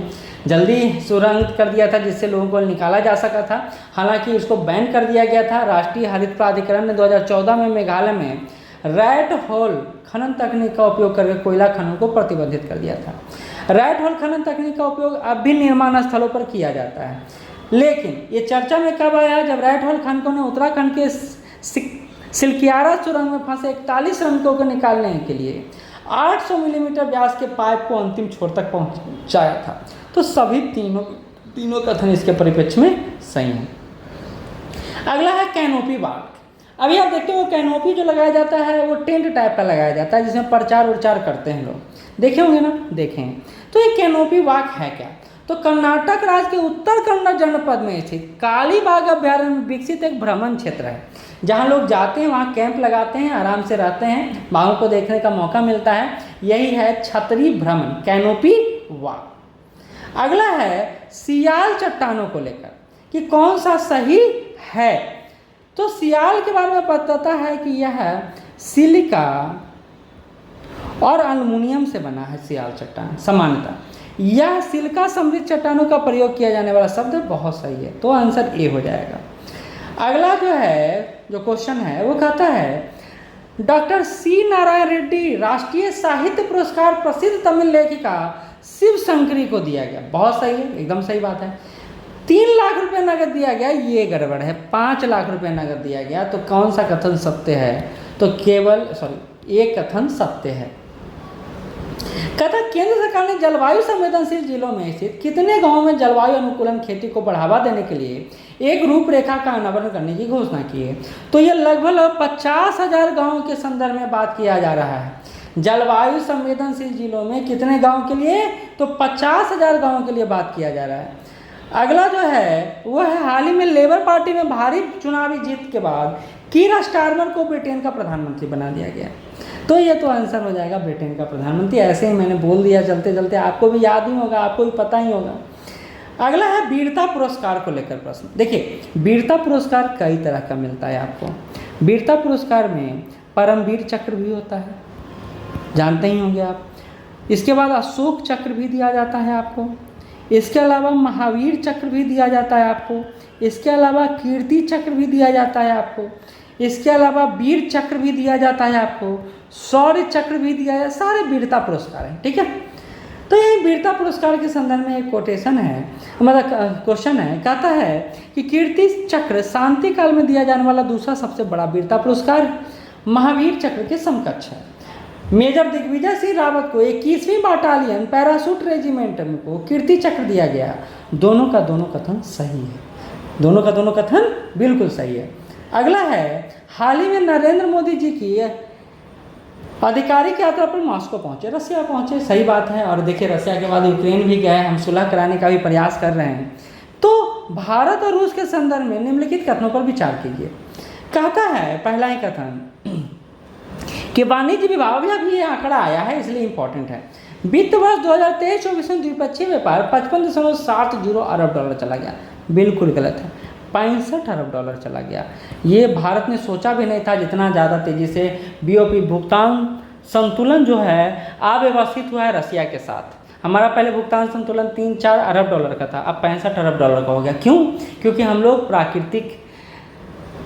S1: जल्दी सुरंग कर दिया था जिससे लोगों को निकाला जा सका था। हालांकि इसको बैन कर दिया गया था। राष्ट्रीय हरित प्राधिकरण ने 2014 में मेघालय में रैट होल खनन तकनीक का उपयोग करके कोयला खनन को प्रतिबंधित कर दिया था। रैट होल खनन तकनीक का उपयोग अब भी निर्माण स्थलों पर किया जाता है, लेकिन ये चर्चा में कब आया जब रैट होल खनकों ने उत्तराखंड के सिलकियारा सुरंग में फंसे 41 श्रमिकों को निकालने के लिए 800 मिलीमीटर व्यास के पाइप को अंतिम छोर तक पहुंचाया था। तो सभी तीनों कथन इसके परिप्रेक्ष्य में सही हैं। अगला है कैनोपी वाक। अभी आप देखते हो कैनोपी जो लगाया जाता है वो टेंट टाइप का लगाया जाता है जिसमें प्रचार उचार करते हैं लोग, देखे होंगे ना, देखें। तो ये कैनोपी वाक है क्या? तो कर्नाटक राज्य के उत्तर कन्नड़ जनपद में स्थित कालीबाग अभ्यारण्य में विकसित एक भ्रमण क्षेत्र है जहाँ लोग जाते हैं, वहाँ कैंप लगाते हैं, आराम से रहते हैं, बाघों को देखने का मौका मिलता है। यही है छतरी भ्रमण, कैनोपी वाक। अगला है सियाल चट्टानों को लेकर कि कौन सा सही है। तो सियाल के बारे में बताता है कि यह सिलिका और एल्युमिनियम से बना है सियाल चट्टान। सामान्यतः यह सिलिका समृद्ध चट्टानों का प्रयोग किया जाने वाला शब्द बहुत सही है, तो आंसर ए हो जाएगा। अगला जो क्वेश्चन है वो कहता है डॉक्टर सी नारायण रेड्डी राष्ट्रीय साहित्य पुरस्कार प्रसिद्ध तमिल लेखिका शिव शंकरी को दिया गया। बहुत सही है, एकदम सही बात है। 3 लाख रुपए नगद दिया गया, ये गड़बड़ है। 5 लाख रुपए नगद दिया गया, तो कौन सा कथन सत्य है? तो एक कथन सत्य है। कहता केंद्र सरकार ने जलवायु संवेदनशील जिलों में स्थित कितने गांवों में जलवायु अनुकूलन खेती को बढ़ावा देने के लिए एक रूपरेखा का अनावरण करने की घोषणा की है। तो ये लगभग 50,000 गाँवों के संदर्भ में बात किया जा रहा है। जलवायु संवेदनशील जिलों में कितने गाँव के लिए? तो 50,000 गाँवों के लिए बात किया जा रहा है। अगला जो है वो है हाल ही में लेबर पार्टी में भारी चुनावी जीत के बाद कीर स्टारमर को ब्रिटेन का प्रधानमंत्री बना दिया गया। तो ये तो आंसर हो जाएगा ब्रिटेन का प्रधानमंत्री। ऐसे ही मैंने बोल दिया चलते चलते, आपको भी याद ही होगा, आपको भी पता ही होगा। अगला है वीरता पुरस्कार को लेकर प्रश्न। देखिए वीरता पुरस्कार कई तरह का मिलता है आपको। वीरता पुरस्कार में परमवीर चक्र भी होता है, जानते ही होंगे आप। इसके बाद अशोक चक्र भी दिया जाता है आपको। इसके अलावा महावीर चक्र भी दिया जाता है आपको। इसके अलावा कीर्ति चक्र भी दिया जाता है आपको। इसके अलावा वीर चक्र भी दिया जाता है आपको। शौर्य चक्र भी दिया जाता है। सारे वीरता पुरस्कार हैं, ठीक है। तो ये वीरता पुरस्कार के संदर्भ में एक कोटेशन है, मतलब क्वेश्चन है। कहता है कि कीर्ति चक्र शांति काल में दिया जाने वाला दूसरा सबसे बड़ा वीरता पुरस्कार महावीर चक्र के समकक्ष है। मेजर दिग्विजय सिंह रावत को 21वीं बटालियन पैराशूट रेजिमेंट को कीर्ति चक्र दिया गया। दोनों का दोनों कथन सही है, दोनों का दोनों कथन बिल्कुल सही है। अगला है हाल ही में नरेंद्र मोदी जी की आधिकारिक यात्रा पर मॉस्को पहुंचे, रसिया पहुंचे, सही बात है। और देखिए रसिया के बाद यूक्रेन भी गए, हम सुलह कराने का भी प्रयास कर रहे हैं। तो भारत और रूस के संदर्भ में निम्नलिखित कथनों पर विचार कीजिए। कहता है पहला ही कथन कि वाणिज्य विभाग, अभी ये आंकड़ा आया है इसलिए इंपॉर्टेंट है। वित्त वर्ष 2023-24 में द्विपक्षीय व्यापार 55.70 अरब डॉलर चला गया। बिल्कुल गलत है, 65 अरब डॉलर चला गया। ये भारत ने सोचा भी नहीं था जितना ज़्यादा तेज़ी से बीओपी भुगतान संतुलन जो है अव्यवस्थित हुआ है रसिया के साथ। हमारा पहले भुगतान संतुलन 3-4 अरब डॉलर का था, अब 65 अरब डॉलर का हो गया। क्यों? क्योंकि हम लोग प्राकृतिक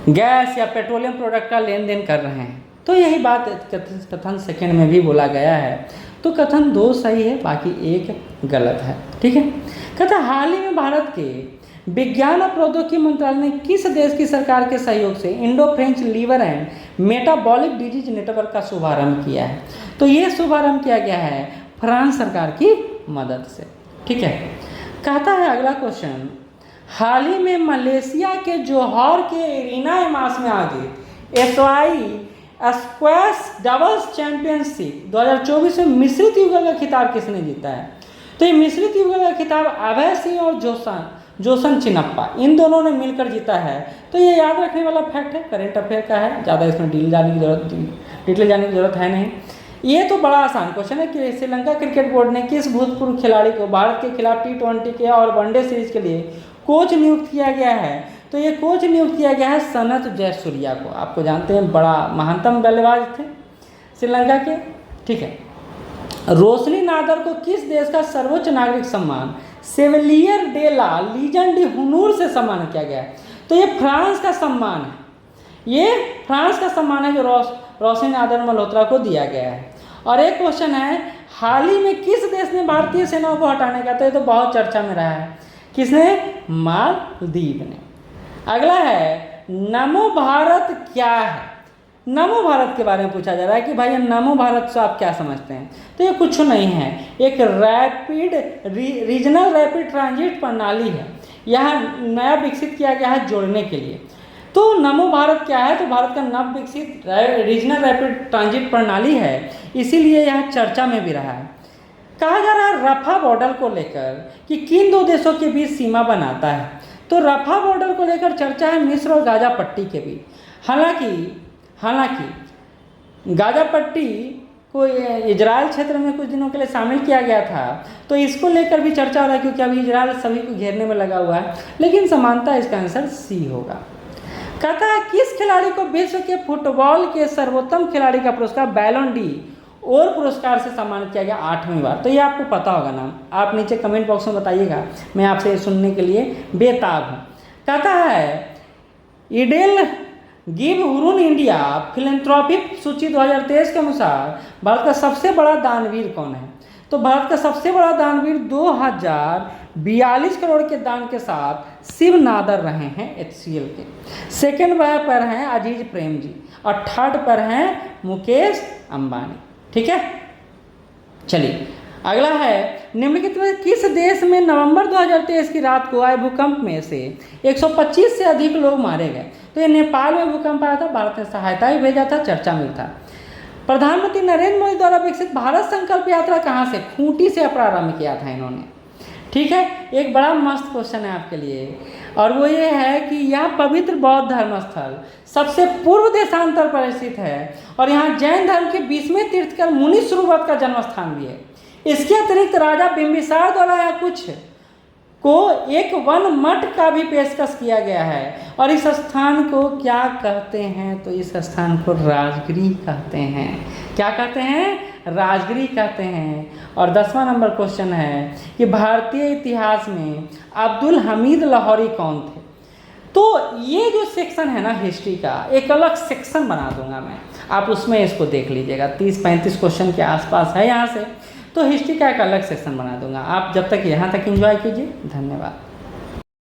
S1: गैस या पेट्रोलियम प्रोडक्ट का लेन देन कर रहे हैं। तो यही बात कथन सेकंड में भी बोला गया है। तो कथन 2 सही है, बाकी 1 गलत है, ठीक है। कहता हाल ही में भारत के विज्ञान और प्रौद्योगिकी मंत्रालय ने किस देश की सरकार के सहयोग से Indo French liver and metabolic disease network का शुभारंभ किया है? तो ये शुभारंभ किया गया है फ्रांस सरकार की मदद से, ठीक है। कहता है अगला क्वेश्चन, हाल ही में मलेशिया के जोहर के एरिना एमास में आयोजित एसवाई स्क्वैश डबल्स चैंपियनशिप 2024 में मिश्रित युगल का खिताब किसने जीता है? तो ये मिश्रित युगल का खिताब अभय सिंह और जोसन चिनप्पा, इन दोनों ने मिलकर जीता है। तो ये याद रखने वाला फैक्ट है, करेंट अफेयर का है, ज़्यादा इसमें डिटेल जाने की जरूरत है नहीं। ये तो बड़ा आसान क्वेश्चन है कि श्रीलंका क्रिकेट बोर्ड ने किस भूतपूर्व खिलाड़ी को भारत के खिलाफ T20 के और वनडे सीरीज के लिए कोच नियुक्त किया गया है? तो ये कोच नियुक्त किया गया है सनत जयसूर्या को। आपको जानते हैं, बड़ा महानतम बल्लेबाज थे श्रीलंका के, ठीक है। रोशनी नादर को किस देश का सर्वोच्च नागरिक सम्मान सेवलियर डे ला लीजन डी हुनूर से सम्मानित किया गया है। तो ये फ्रांस का सम्मान है, ये फ्रांस का सम्मान है जो रोशन आदर मल्होत्रा को दिया गया है। और एक क्वेश्चन है, हाल ही में किस देश ने भारतीय सेनाओं को हटाने का, तो ये तो बहुत चर्चा में रहा है, किसने? मालदीव ने। अगला है नमो भारत क्या है? नमो भारत के बारे में पूछा जा रहा है कि भाई नमो भारत से आप क्या समझते हैं? तो ये कुछ नहीं है, एक रैपिड रीजनल रैपिड ट्रांजिट प्रणाली है, यहाँ नया विकसित किया गया है जोड़ने के लिए। तो नमो भारत क्या है? तो भारत का नव विकसित रीजनल रैपिड ट्रांजिट प्रणाली है, इसीलिए यह चर्चा में भी रहा है। कहा जा रहा है रफा बॉर्डर को लेकर कि किन दो देशों के बीच सीमा बनाता है, तो रफा बॉर्डर को लेकर चर्चा है मिस्र और गाजा पट्टी के बीच। हालांकि गाजा पट्टी को इजराइल क्षेत्र में कुछ दिनों के लिए शामिल किया गया था, तो इसको लेकर भी चर्चा हो रहा है क्योंकि अभी इजराइल सभी को घेरने में लगा हुआ है, लेकिन समानता इसका आंसर सी होगा। कहता है किस खिलाड़ी को विश्व के फुटबॉल के सर्वोत्तम खिलाड़ी का पुरस्कार बैलन डी और पुरस्कार से सम्मानित किया गया 8वीं बार? तो ये आपको पता होगा नाम, आप नीचे कमेंट बॉक्स में बताइएगा, मैं आपसे सुनने के लिए बेताब हूँ। कहता है इडेल गिव हुरुन इंडिया फिलैंथ्रोपिक सूची 2023 के अनुसार भारत का सबसे बड़ा दानवीर कौन है? तो भारत का सबसे बड़ा दानवीर 2042 करोड़ के दान के साथ शिव नादर रहे हैं HCL के। सेकंड पर हैं अजीज प्रेम जी और थर्ड पर हैं मुकेश अंबानी। ठीक है, चलिए अगला है निम्नलिखित में किस देश में नवंबर 2023 की रात को आए भूकंप में से 125 से अधिक लोग मारे गए? तो ये नेपाल में भूकंप आया था, भारत ने सहायता ही भेजा था, चर्चा में था। प्रधानमंत्री नरेंद्र मोदी द्वारा विकसित भारत संकल्प यात्रा कहाँ से? खूंटी से प्रारंभ किया था इन्होंने। ठीक है, एक बड़ा मस्त क्वेश्चन है आपके लिए, और वो ये है कि यह पवित्र बौद्ध धर्म स्थल सबसे पूर्व देशांतर पर स्थित है और यहाँ जैन धर्म के 20वें तीर्थकर मुनि सुरवत का जन्म स्थान भी है। इसके अतिरिक्त राजा बिंबिसार द्वारा यहाँ कुछ को एक वन मठ का भी पेशकश किया गया है। और इस स्थान को क्या कहते हैं? तो इस स्थान को राजगिरी कहते हैं। क्या कहते हैं? राजगिरी कहते हैं। और 10वां नंबर क्वेश्चन है कि भारतीय इतिहास में अब्दुल हमीद लाहौरी कौन थे? तो ये जो सेक्शन है ना हिस्ट्री का, एक अलग सेक्शन बना दूंगा मैं, आप उसमें इसको देख लीजिएगा। 30-35 क्वेश्चन के आसपास है यहाँ से, तो हिस्ट्री का एक अलग सेक्शन बना दूंगा। आप जब तक यहाँ तक एंजॉय कीजिए। धन्यवाद।